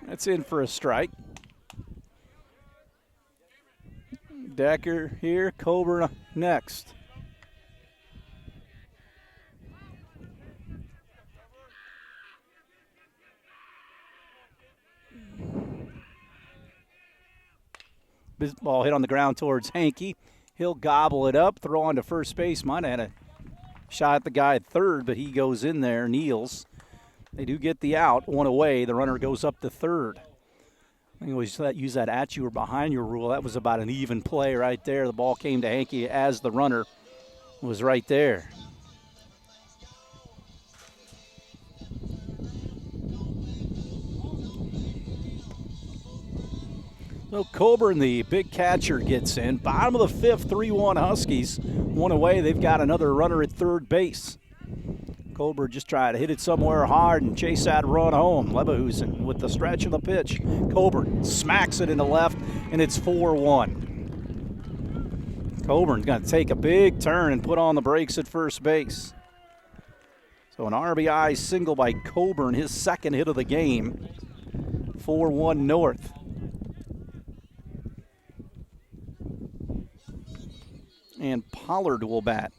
That's in for a strike. Decker here, Coburn next. Ball hit on the ground towards Hankey. He'll gobble it up, throw on to first base. Might have had a shot at the guy at third, but he goes in there, Niels. They do get the out, 1 away. The runner goes up to third. I think always use that at you or behind your rule. That was about an even play right there. The ball came to Hankey as the runner was right there. So Coburn, the big catcher, gets in. Bottom of the fifth, 3-1 Huskies. 1 away. They've got another runner at third base. Coburn just tried to hit it somewhere hard and chase that run home. Leverhusen with the stretch of the pitch. Coburn smacks it into left, and it's 4-1. Coburn's going to take a big turn and put on the brakes at first base. So an RBI single by Coburn, his second hit of the game. 4-1 North. And Pollard will bat.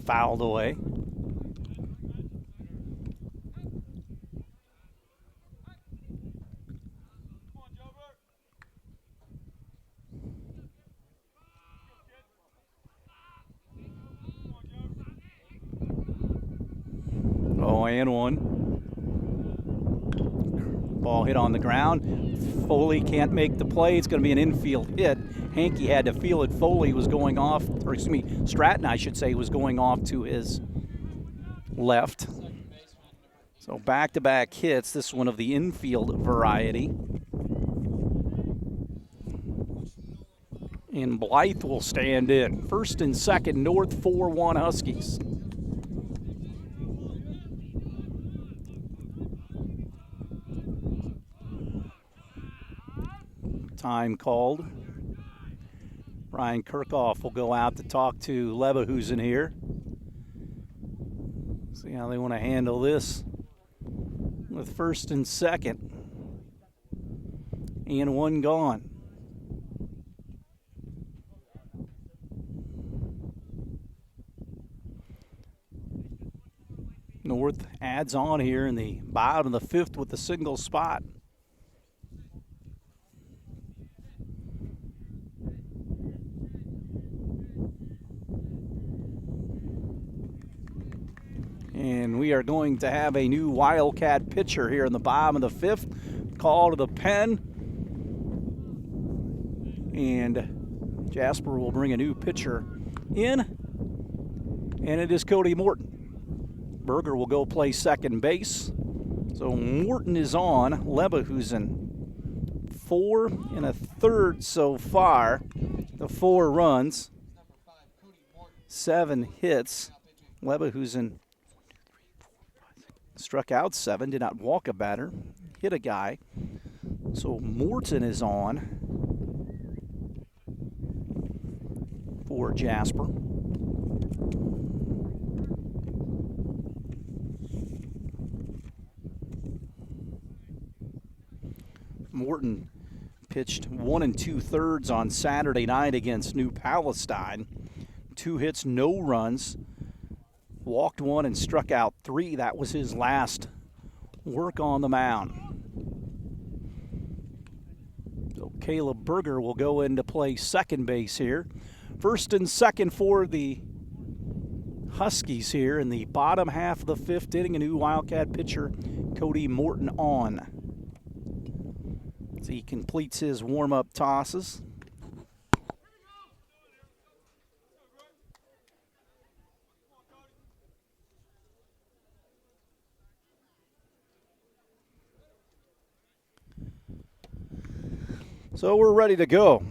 Fouled away. and one. Ball hit on the ground. Foley can't make the play. It's going to be an infield hit. Hankey had to feel it. Foley was going off, or excuse me, Stratton, I should say, was going off to his left. So back-to-back hits. This one of the infield variety. And Blythe will stand in. First and second, North 4-1 Huskies. Time called. Brian Kirchhoff will go out to talk to Leverhusen here. See how they want to handle this with first and second. And one gone. North adds on here in the bottom of the fifth with a single spot. And we are going to have a new Wildcat pitcher here in the bottom of the fifth. Call to the pen. And Jasper will bring a new pitcher in. And it is Cody Morton. Berger will go play second base. So Morton is on. Leverhusen 4 1/3 so far. The 4 runs. 7 hits. Leverhusen struck out 7, did not walk a batter, hit a guy. So Morton is on for Jasper. Morton pitched 1 2/3 on Saturday night against New Palestine. 2 hits, no runs. Walked 1 and struck out 3. That was his last work on the mound. So Caleb Berger will go in to play second base here. First and second for the Huskies here in the bottom half of the fifth inning. A new Wildcat pitcher, Cody Morton, on. As he completes his warm-up tosses. So we're ready to go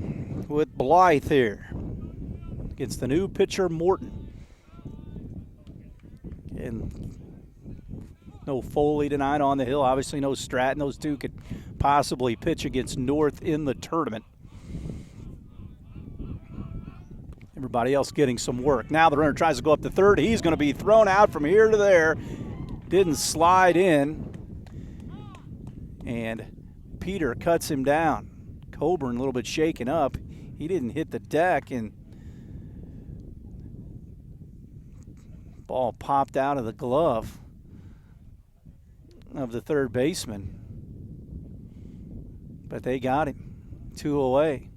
with Blythe here against the new pitcher, Morton. And no Foley tonight on the hill. Obviously no Stratton. Those two could possibly pitch against North in the tournament. Everybody else getting some work. Now the runner tries to go up to third. He's going to be thrown out from here to there. Didn't slide in. And Peter cuts him down. Coburn a little bit shaken up. He didn't hit the deck, and ball popped out of the glove of the third baseman. But they got him. 2 away.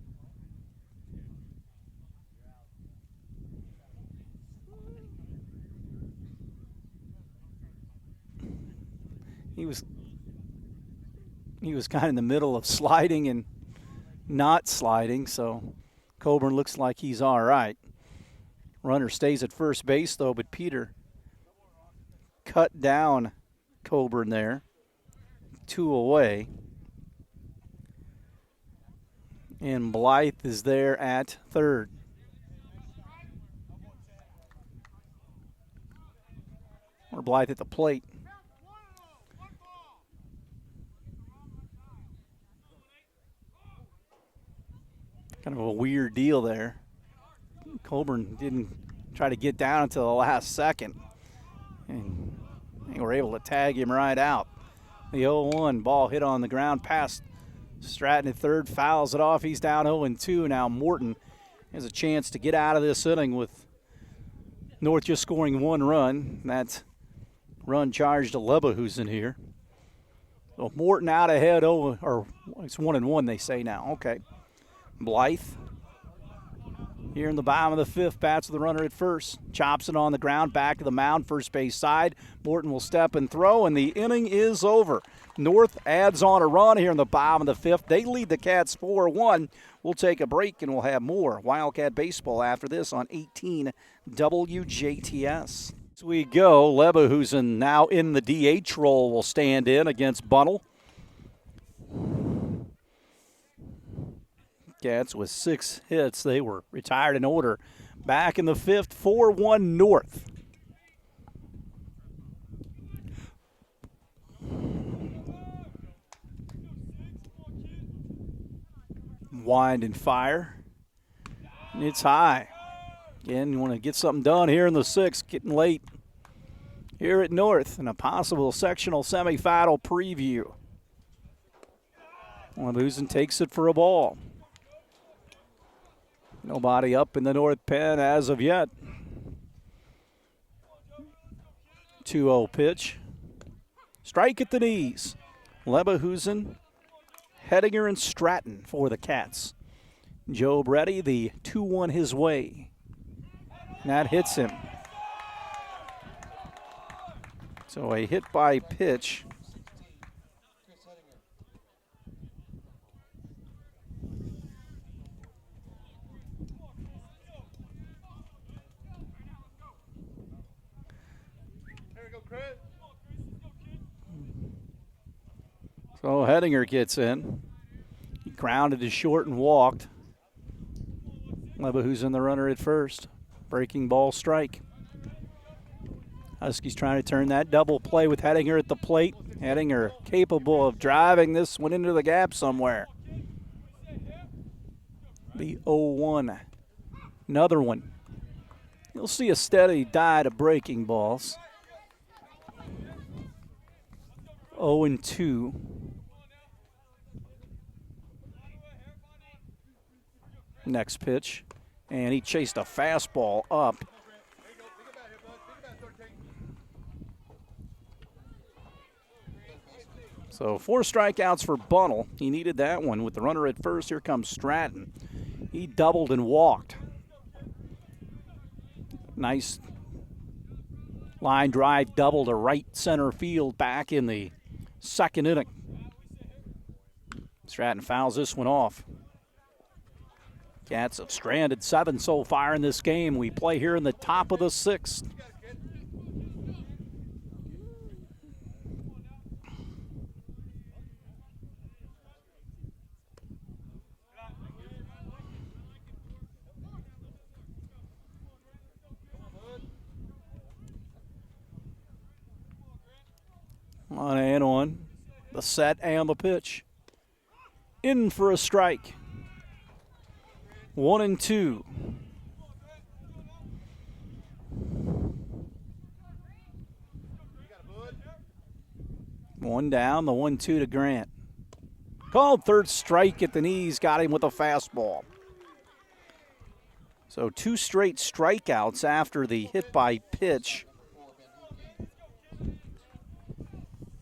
He was kind of in the middle of sliding and not sliding, so Coburn looks like he's all right. Runner stays at first base, though, but Peter cut down Coburn there. 2 away. And Blythe is there at third. Or Blythe at the plate. Kind of a weird deal there. Coburn didn't try to get down until the last second. And they were able to tag him right out. The 0-1 ball hit on the ground past Stratton at third, fouls it off. He's down 0-2. Now Morton has a chance to get out of this inning with North just scoring 1 run. That run charged to Leverhusen here. So Morton out ahead, or it's 1-1 they say now. Okay. Blythe Here in the bottom of the fifth, bats with the runner at first. Chops it on the ground, back to the mound, first base side. Morton will step and throw, and the inning is over. North adds on a run here in the bottom of the fifth. They lead the Cats 4-1. We'll take a break, and we'll have more Wildcat baseball after this on 18 WJTS. As we go, Leba, who's now in the DH role, will stand in against Bunnell. Cats with 6 hits. They were retired in order. Back in the fifth, 4-1 North. Wind and fire. It's high. Again, you want to get something done here in the sixth. Getting late here at North in a possible sectional semifinal preview. Lebusen takes it for a ball. Nobody up in the North pen as of yet. 2-0 pitch. Strike at the knees. Leverkusen, Hedinger, and Stratton for the Cats. Job ready, the 2-1 his way. And that hits him. So a hit by pitch. So Hedinger gets in. He grounded to short and walked. Leverkusen the runner at first. Breaking ball strike. Huskies trying to turn that double play with Hedinger at the plate. Hedinger capable of driving this one into the gap somewhere. The 0-1. Another one. You'll see a steady diet of breaking balls. 0-2. Next pitch. And he chased a fastball up. So 4 strikeouts for Bunnell. He needed that one with the runner at first. Here comes Stratton. He doubled and walked. Nice line drive double to right center field back in the second inning. Stratton fouls this one off. Cats have stranded 7 so far in this game. We play here in the top of the 6th. On and on. The set and the pitch. In for a strike. 1-2. One down, the 1-2 to Grant. Called third strike at the knees, got him with a fastball. So 2 straight strikeouts after the hit by pitch.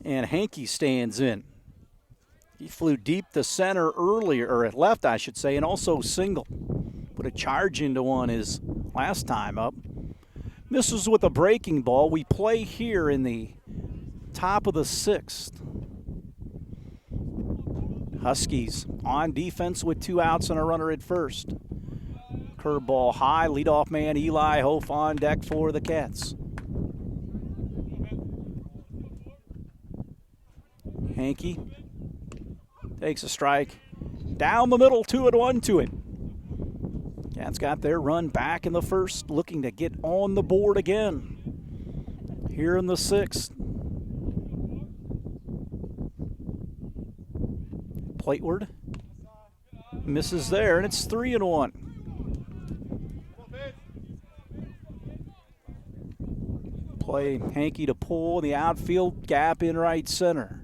And Hankey stands in. He flew deep to center earlier, or at left, I should say, and also single. Put a charge into one his last time up. Misses with a breaking ball. We play here in the top of the 6th. Huskies on defense with 2 outs and a runner at first. Curveball high, leadoff man Eli Hof on deck for the Cats. Hankey takes a strike. Down the middle, 2-1 to it. Cats got their run back in the first, looking to get on the board again. Here in the 6th. Plateward misses there, and it's 3-1. Play Hankey to pull the outfield gap in right center.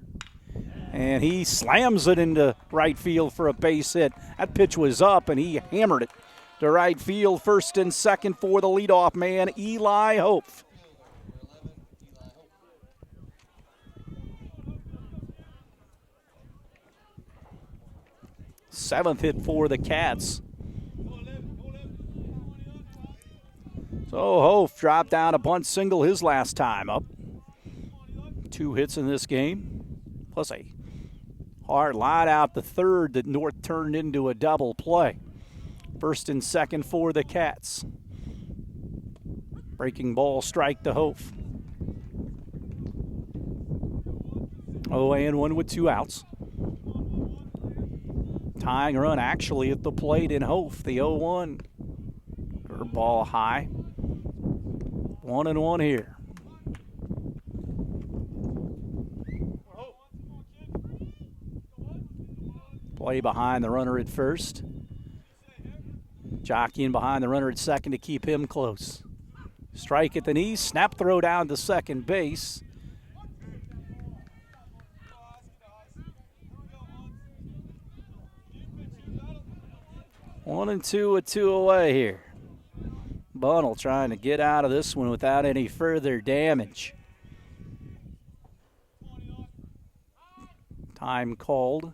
And he slams it into right field for a base hit. That pitch was up, and he hammered it to right field. First and second for the leadoff man, Eli Hof. Seventh hit for the Cats. So Hof dropped down a bunt single his last time up. 2 hits in this game, plus a hard line out the third that North turned into a double play. First and second for the Cats. Breaking ball strike to Hof. 0-1 with 2 outs. Tying run actually at the plate in Hof. The 0-1. Curveball high. 1-1 here. Play behind the runner at first. Jockeying behind the runner at second to keep him close. Strike at the knee, snap throw down to second base. One and two with 2 away here. Bunnell trying to get out of this one without any further damage. Time called.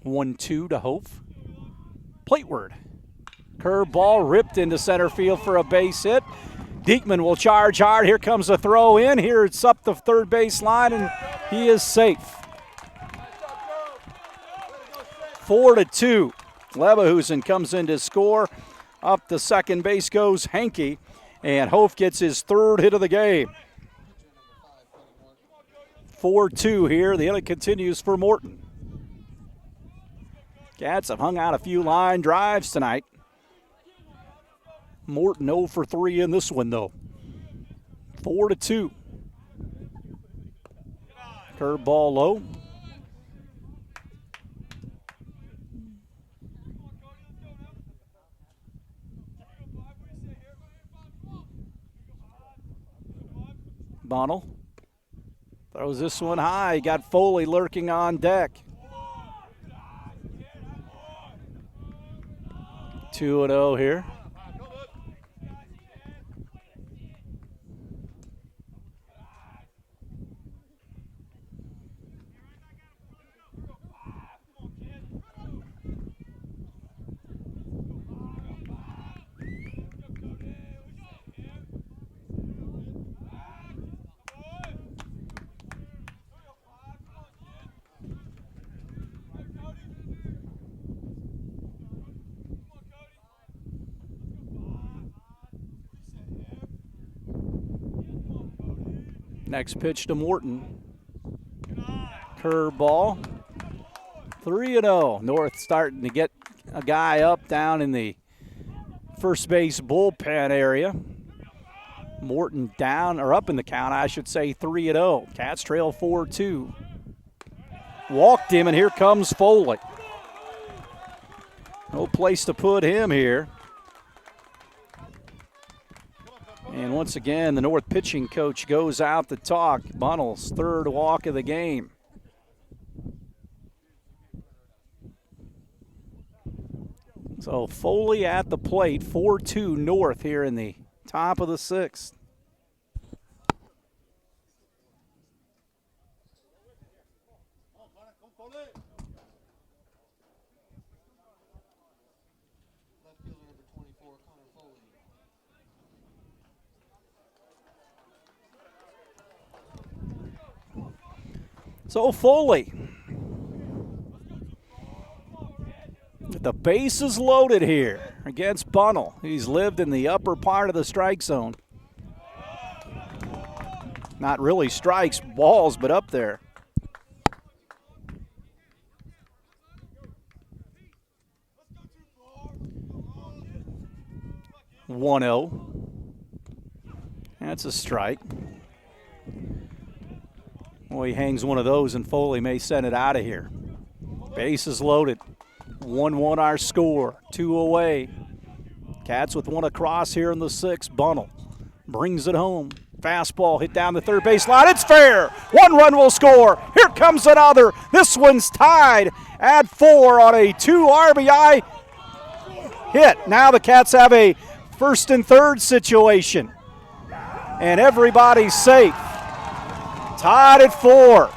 One, 2 to Hof. Plateward. Curveball ripped into center field for a base hit. Diekman will charge hard. Here comes a throw in. Here it's up the third base line, and he is safe. 4-2. Leverhusen comes in to score. Up the second base goes Hankey, and Hof gets his 3rd hit of the game. 4-2 here. The inning continues for Morton. Cats have hung out a few line drives tonight. Morton 0 for 3 in this one, though. 4-2. Curveball low. Bunnell throws this one high. Got Foley lurking on deck. 2-0 here. Next pitch to Morton. Curveball. 3-0. North starting to get a guy up down in the first base bullpen area. Morton down, or up in the count, I should say, 3-0. Cats trail 4-2. Walked him, and here comes Foley. No place to put him here. And once again, the North pitching coach goes out to talk. Bunnell's 3rd walk of the game. So Foley at the plate, 4-2 North here in the top of the 6th. So Foley, the base is loaded here against Bunnell. He's lived in the upper part of the strike zone. Not really strikes, balls, but up there. "1-0. That's a strike. Well, he hangs one of those, and Foley may send it out of here. Base is loaded. 1-1 our score. 2 away. Cats with 1 across here in the 6th. Bunnell brings it home. Fastball hit down the third base line. It's fair. 1 run will score. Here comes another. This one's tied at 4 on a 2 RBI hit. Now the Cats have a 1st and 3rd situation. and everybody's safe. Tied at 4.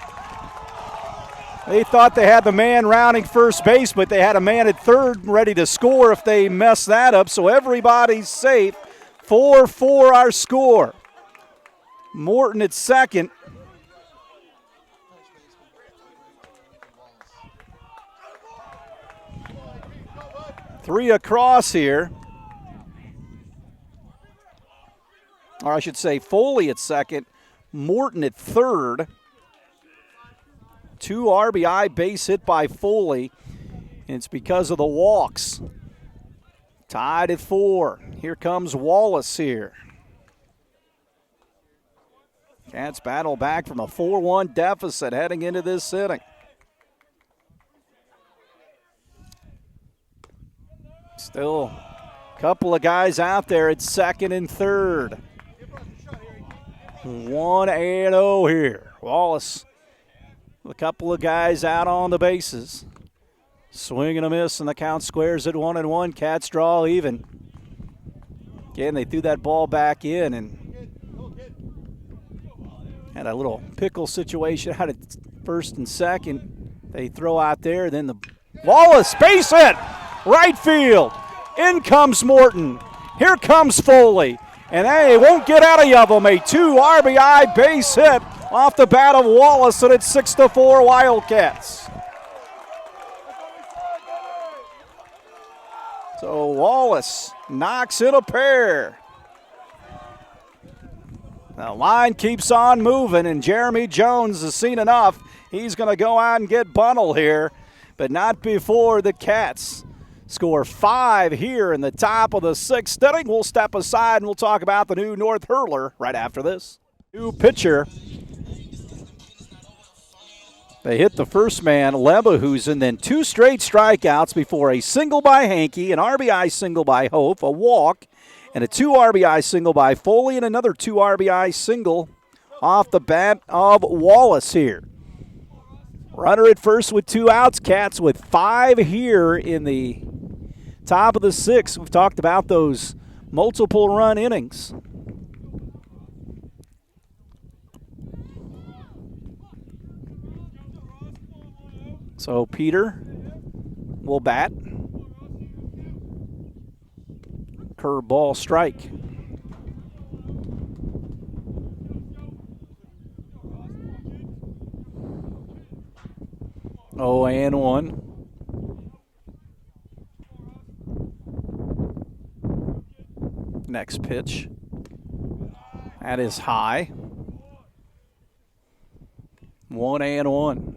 They thought they had the man rounding first base, but they had a man at third ready to score if they mess that up, so everybody's safe. 4-4 our score. Morton at second. Three across here. Or I should say Foley at second, Morton at third. 2 RBI base hit by Foley. And it's because of the walks. Tied at 4. Here comes Wallace here. Cats battle back from a 4-1 deficit heading into this inning. Still a couple of guys out there at second and third. 1-0 here. Wallace, a couple of guys out on the bases. Swing and a miss, and the count squares at 1-1. Cats draw even. Again, they threw that ball back in and had a little pickle situation out at first and second. They throw out there, then the Wallace, base hit, right field. In comes Morton. Here comes Foley. And they won't get any of them. A 2 RBI base hit off the bat of Wallace, and it's 6-4 Wildcats. So Wallace knocks in a pair. The line keeps on moving, and Jeremy Jones has seen enough. He's going to go out and get Bunnell here, but not before the Cats score 5 here in the top of the 6th inning. We'll step aside and we'll talk about the new North Hurler right after this. New pitcher. They hit the first man, Lebahusen, then 2 straight strikeouts before a single by Hankey, an RBI single by Hope, a walk, and a 2 RBI single by Foley, and another 2 RBI single off the bat of Wallace here. Runner at first with 2 outs. Cats with 5 here in the top of the 6th. We've talked about those multiple run innings. So Peter will bat. Curveball strike. Oh, and 1. Next pitch. That is high. 1-1.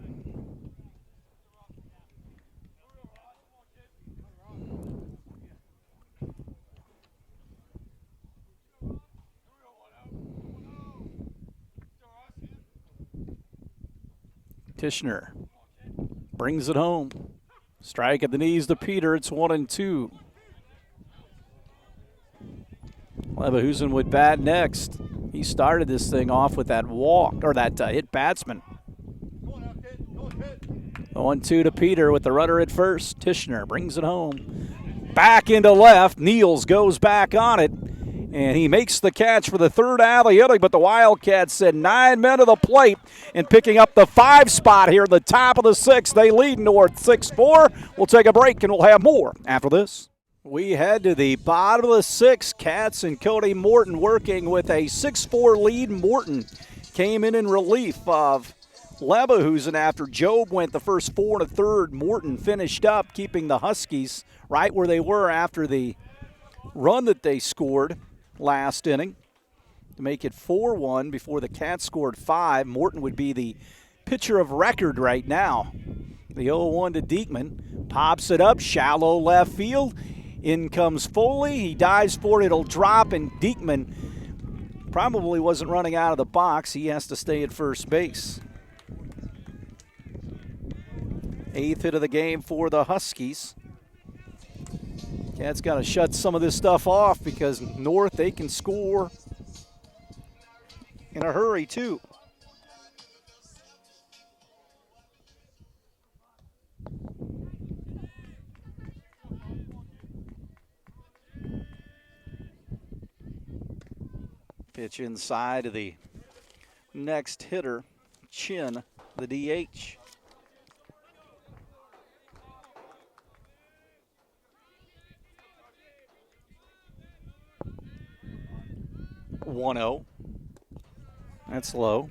Tishner brings it home. Strike at the knees to Peter. It's 1-2. Lebahusen would bat next. He started this thing off with that walk, or that hit batsman. 1-2 to Peter with the runner at first. Tishner brings it home. Back into left. Niels goes back on it, and he makes the catch for the 3rd out of the inning, but the Wildcats send 9 men to the plate and picking up the 5 spot here at the top of the 6th. They lead north 6-4. We'll take a break, and we'll have more after this. We head to the bottom of the 6th. Cats and Cody Morton working with a 6-4 lead. Morton came in relief of Lebahusen after Job went the first 4 1/3. Morton finished up, keeping the Huskies right where they were after the run that they scored last inning to make it 4-1 before the Cats scored 5. Morton would be the pitcher of record right now. The 0-1 to Diekman. Pops it up, shallow left field. In comes Foley. He dives for it. It'll drop, and Diekman probably wasn't running out of the box. He has to stay at first base. 8th hit of the game for the Huskies. Cats got to shut some of this stuff off because North, they can score in a hurry too. Pitch inside to the next hitter, Chin, the DH. (1-0). That's low.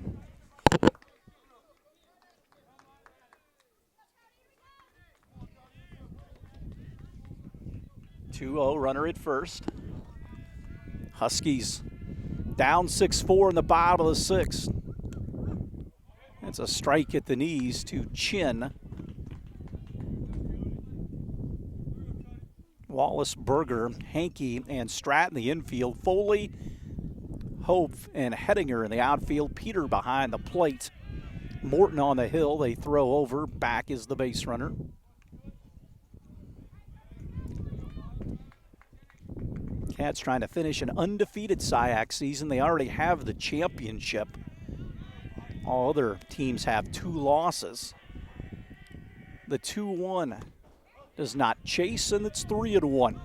2-0, runner at first. Huskies down 6-4 in the bottom of the sixth. It's a strike at the knees to Chin. Wallace, Berger, Hankey, and Stratton in the infield. Foley, Hope, and Hettinger in the outfield. Peter behind the plate. Morton on the hill. They throw over. Back is the base runner. Cats trying to finish an undefeated SIAC season. They already have the championship. All other teams have 2 losses. The 2-1 does not chase, and it's 3-1.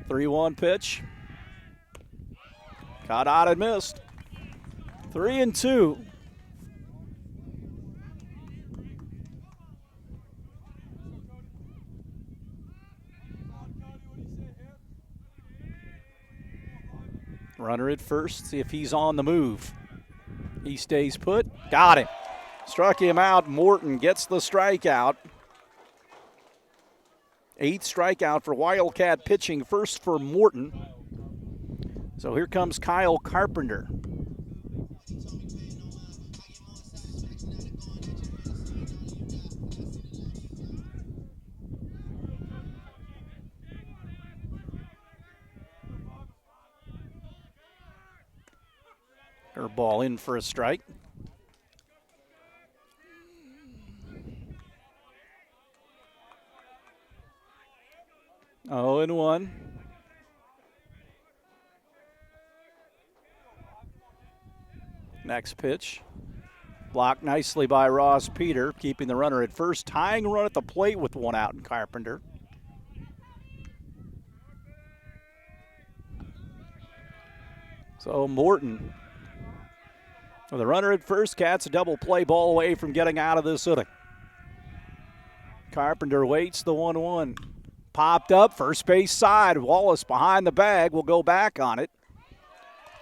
(3-1) pitch. Caught out and missed. 3-2. Runner at first, see if he's on the move. He stays put. Got him. Struck him out. Morton gets the strikeout. 8th strikeout for Wildcat pitching, first for Morton. So here comes Kyle Carpenter. Her ball in for a strike. Oh, and 1. Next pitch. Blocked nicely by Ross Peter, keeping the runner at first. Tying run at the plate with 1 out in Carpenter. So Morton, with a runner at first, Cats a double play ball away from getting out of this inning. Carpenter waits the 1-1. Popped up, first base side. Wallace behind the bag will go back on it.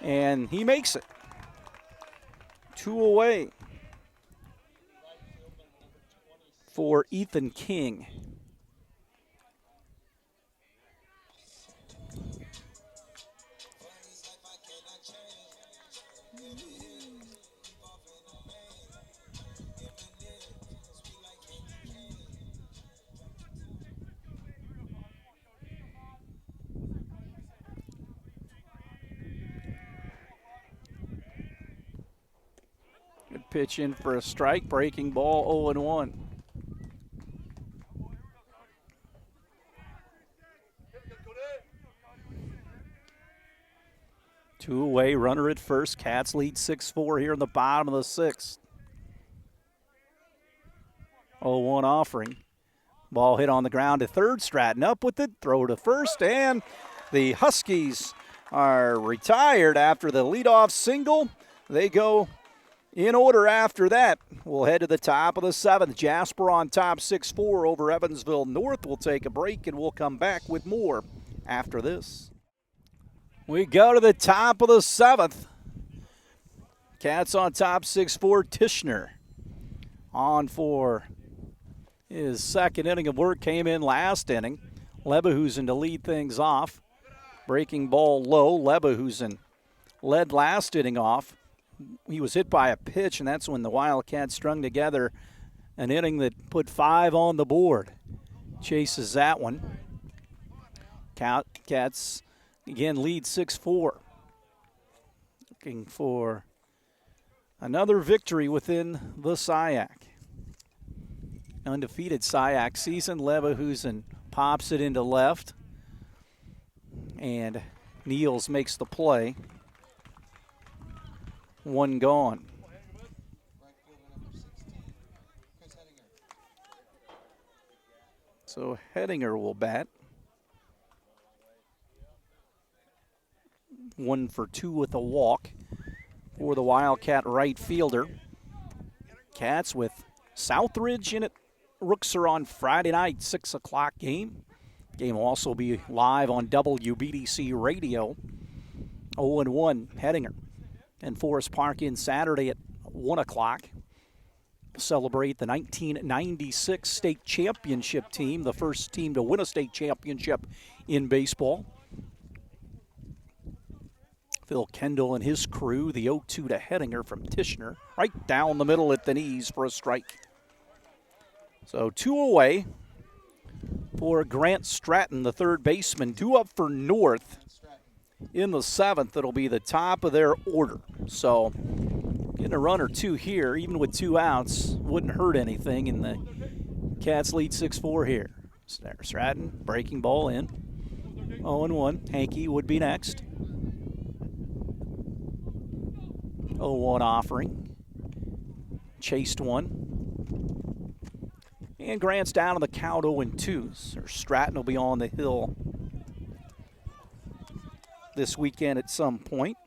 And he makes it. 2 away for Ethan King. Good pitch in for a strike, breaking ball, 0-1. Two away, runner at first. Cats lead 6-4 here in the bottom of the sixth. 0-1 offering. Ball hit on the ground to third. Stratton up with it, throw to first, and the Huskies are retired after the leadoff single. They go in order after that. We'll head to the top of the 7th. Jasper on top 6-4 over Evansville North. We'll take a break and we'll come back with more after this. We go to the top of the 7th. Cats on top 6-4. Tishner on for his second inning of work. Came in last inning. Lebehusen to lead things off. Breaking ball low. Lebehusen led last inning off. He was hit by a pitch, and that's when the Wildcats strung together an inning that put 5 on the board. Chases that one. Cats again lead 6-4. Looking for another victory within the SIAC. Undefeated SIAC season. Lebehusen pops it into left, and Niels makes the play. 1 gone. So Hettinger will bat. 1 for 2 with a walk for the Wildcat right fielder. Cats with Southridge in it. Rooks are on Friday night, 6 o'clock game. Game will also be live on WBDC Radio. 0-1 Hettinger. And Forest Park in Saturday at 1 o'clock. Celebrate the 1996 state championship team, the first team to win a state championship in baseball. Phil Kendall and his crew, the 0-2 to Hettinger from Tishner, right down the middle at the knees for a strike. So 2 away for Grant Stratton, the third baseman. 2 up for North in the 7th. It'll be the top of their order. So getting a run or 2 here, even with 2 outs, wouldn't hurt anything, and the Cats lead 6-4 here. Stratton, breaking ball in. 0-1. Hankey would be next. 0-1 offering. Chased one. And Grant's down on the count 0-2. So Stratton will be on the hill this weekend at some point.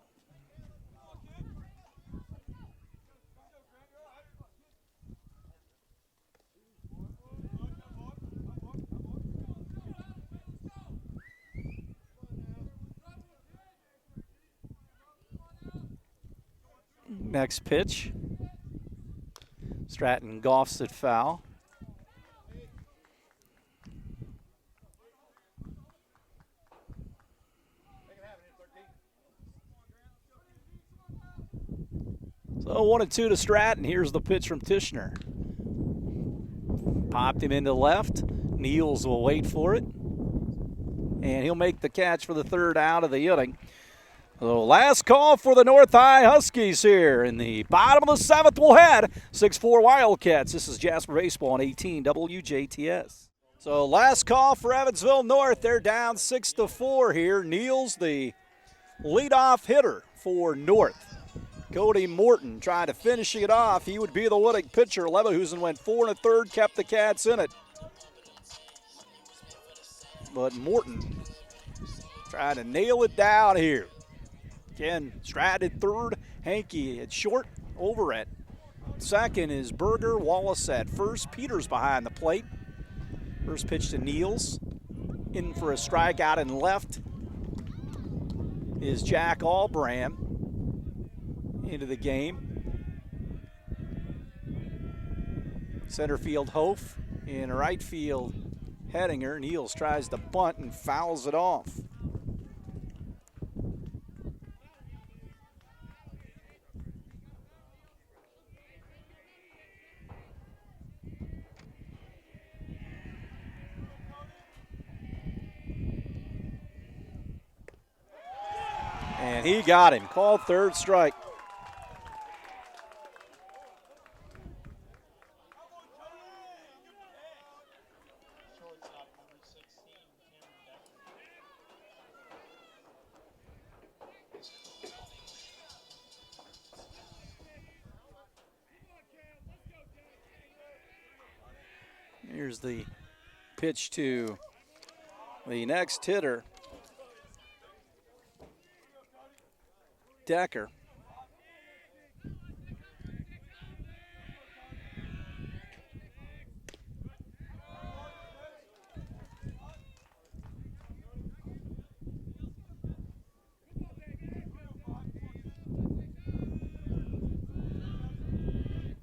Next pitch. Stratton golfs it foul. So 1-2 to Stratton. Here's the pitch from Tishner. Popped him into left. Niels will wait for it. And he'll make the catch for the 3rd out of the inning. So last call for the North High Huskies here. In the bottom of the 7th, we'll head 6-4 Wildcats. This is Jasper Baseball on 18 WJTS. So last call for Evansville North. They're down 6-4 here. Niels, the leadoff hitter for North. Cody Morton trying to finish it off. He would be the winning pitcher. Leverhusen went 4 1/3, kept the Cats in it. But Morton trying to nail it down here. Again, Stratton at 3rd, Hankey at short, over at 2nd is Berger, Wallace at 1st, Peters behind the plate. First pitch to Niels, in for a strikeout and left is Jack Albram into the game. Center field Hof, in right field Hettinger. Niels tries to bunt and fouls it off. And he got him. Called 3rd strike. Here's the pitch to the next hitter, Decker.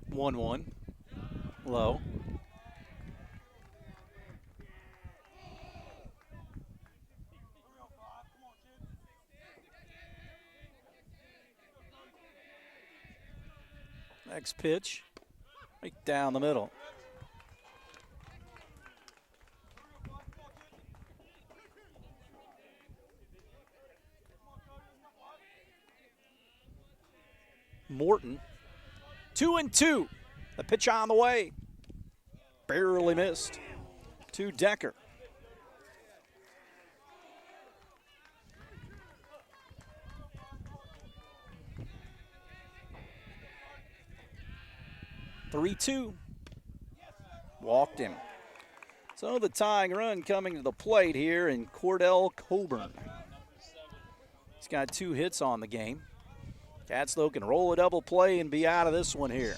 One low. Next pitch, right down the middle. Morton, 2-2. The pitch on the way. Barely missed to Decker. Three-two. Walked him. So the tying run coming to the plate here in Cordell Coburn. He's got 2 hits on the game. Cats, though, can roll a double play and be out of this one here.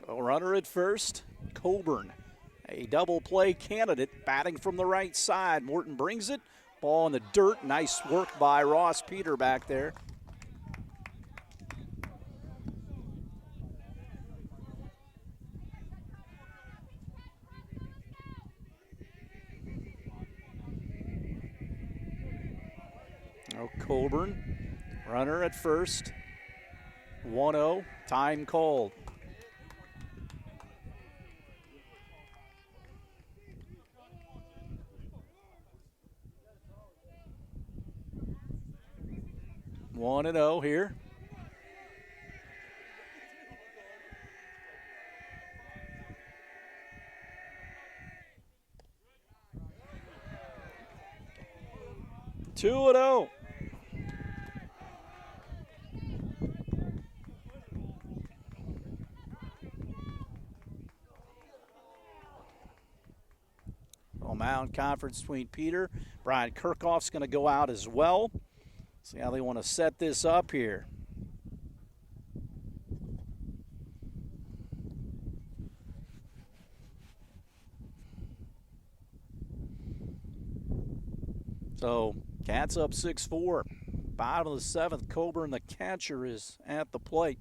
A runner at first, Coburn, a double play candidate, batting from the right side. Morton brings it, ball in the dirt. Nice work by Ross Peter back there. Now Coburn, runner at first, 1-0, time called. 1-0 here. Two and 0. Mound conference between Peter. Brian Kirchhoff's going to go out as well. See how they want to set this up here. So Cats up 6-4. Bottom of the 7th, Coburn, the catcher, is at the plate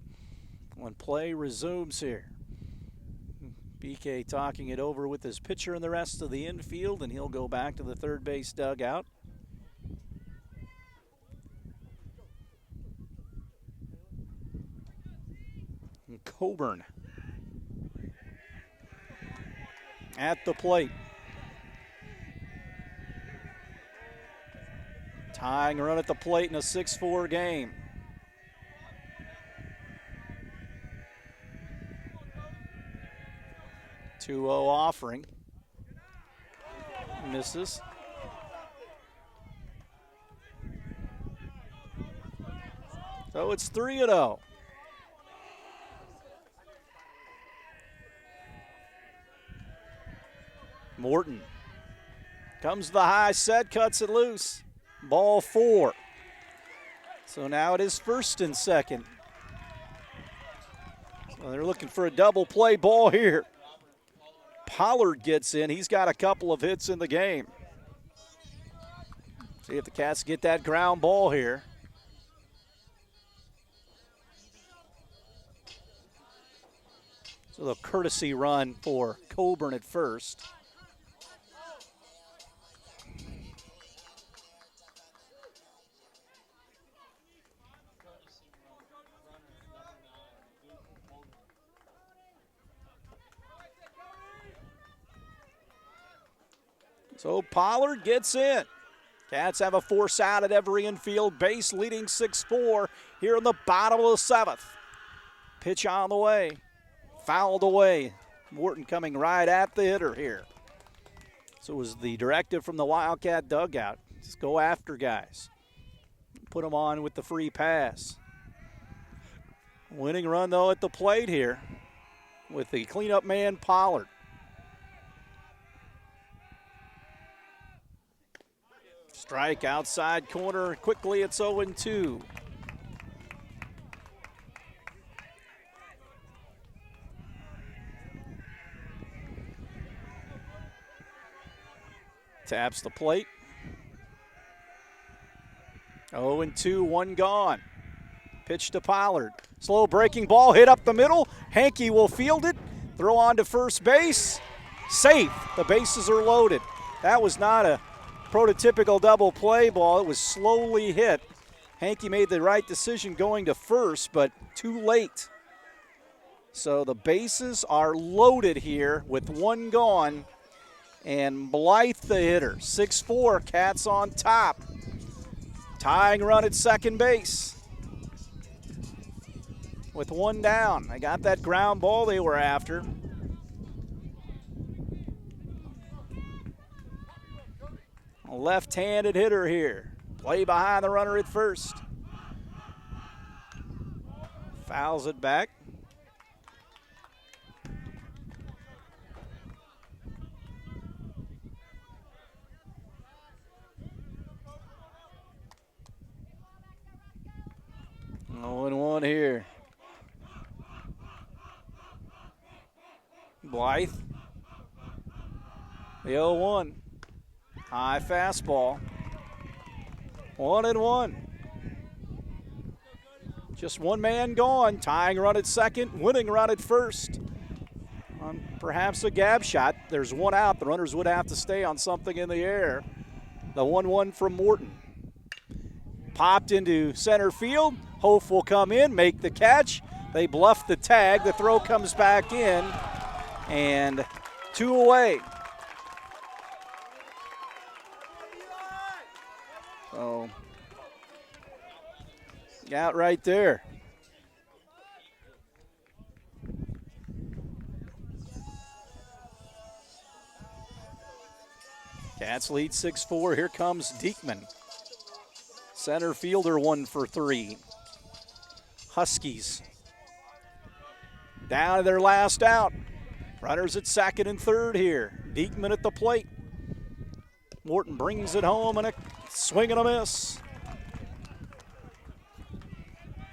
when play resumes here. BK talking it over with his pitcher and the rest of the infield, and he'll go back to the third base dugout. And Coburn at the plate. Tying run at the plate in a 6-4 game. Offering. Misses. So it's 3-0. Morton comes to the high set, cuts it loose. Ball 4. So now it is first and second. So they're looking for a double play ball here. Pollard gets in. He's got a couple of hits in the game. See if the Cats get that ground ball here. So the courtesy run for Coburn at first. So Pollard gets in. Cats have a force out at every infield base, leading 6-4 here in the bottom of the 7th. Pitch on the way. Fouled away. Morton coming right at the hitter here. So it was the directive from the Wildcat dugout. Just go after guys. Put them on with the free pass. Winning run, though, at the plate here with the cleanup man, Pollard. Strike outside corner. Quickly, it's 0-2. Taps the plate. 0-2, one gone. Pitch to Pollard. Slow breaking ball hit up the middle. Hankey will field it. Throw on to first base. Safe. The bases are loaded. That was not a prototypical double play ball. It was slowly hit. Hankey made the right decision going to first, but too late. So the bases are loaded here with one gone. And Blythe the hitter. 6-4, Cats on top. Tying run at second base. with one down. They got that ground ball they were after. A left-handed hitter here. Play behind the runner at first. Fouls it back. Oh, and 1 here. Blythe. The 0-1. High fastball. 1-1. Just one man gone. Tying run at second, winning run at first. Perhaps a gap shot. There's one out. The runners would have to stay on something in the air. The 1-1 from Morton. Popped into center field. Hof will come in, make the catch. They bluff the tag. The throw comes back in. And 2 away. So, out right there. Cats lead 6-4. Here comes Diekman. Center fielder 1 for 3. Huskies down to their last out. Runners at second and third here. Diekman at the plate. Morton brings it home and a swing and a miss.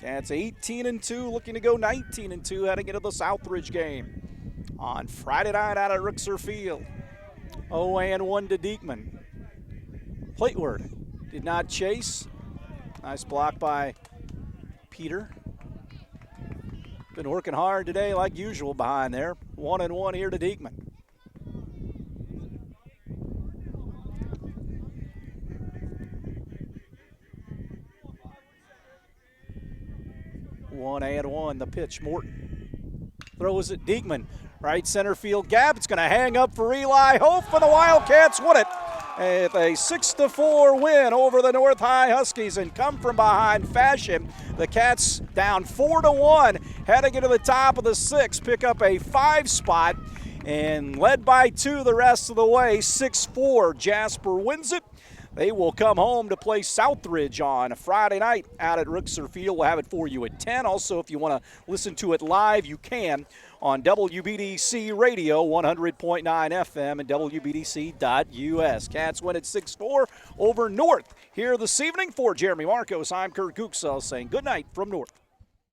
Cats 18-2, looking to go 19-2 heading into the Southridge game on Friday night out at Rixer Field. 0-1 to Diekman. Plateward did not chase. Nice block by Peter. Been working hard today like usual behind there. 1-1 here to Diekman. One, the pitch, Morton. Throws it, Diekman. Right center field gap. It's going to hang up for Eli Hof, and the Wildcats win it. With a 6-4 win over the North High Huskies and come from behind fashion. The Cats down 4-1, heading into the top of the 6th, pick up a 5 spot, and led by 2 the rest of the way. 6-4, Jasper wins it. They will come home to play Southridge on a Friday night out at Rixer Field. We'll have it for you at 10. Also, if you want to listen to it live, you can on WBDC Radio, 100.9 FM and WBDC.us. Cats win at 6-4 over North here this evening. For Jeremy Marcos, I'm Kurt Guxel saying good night from North.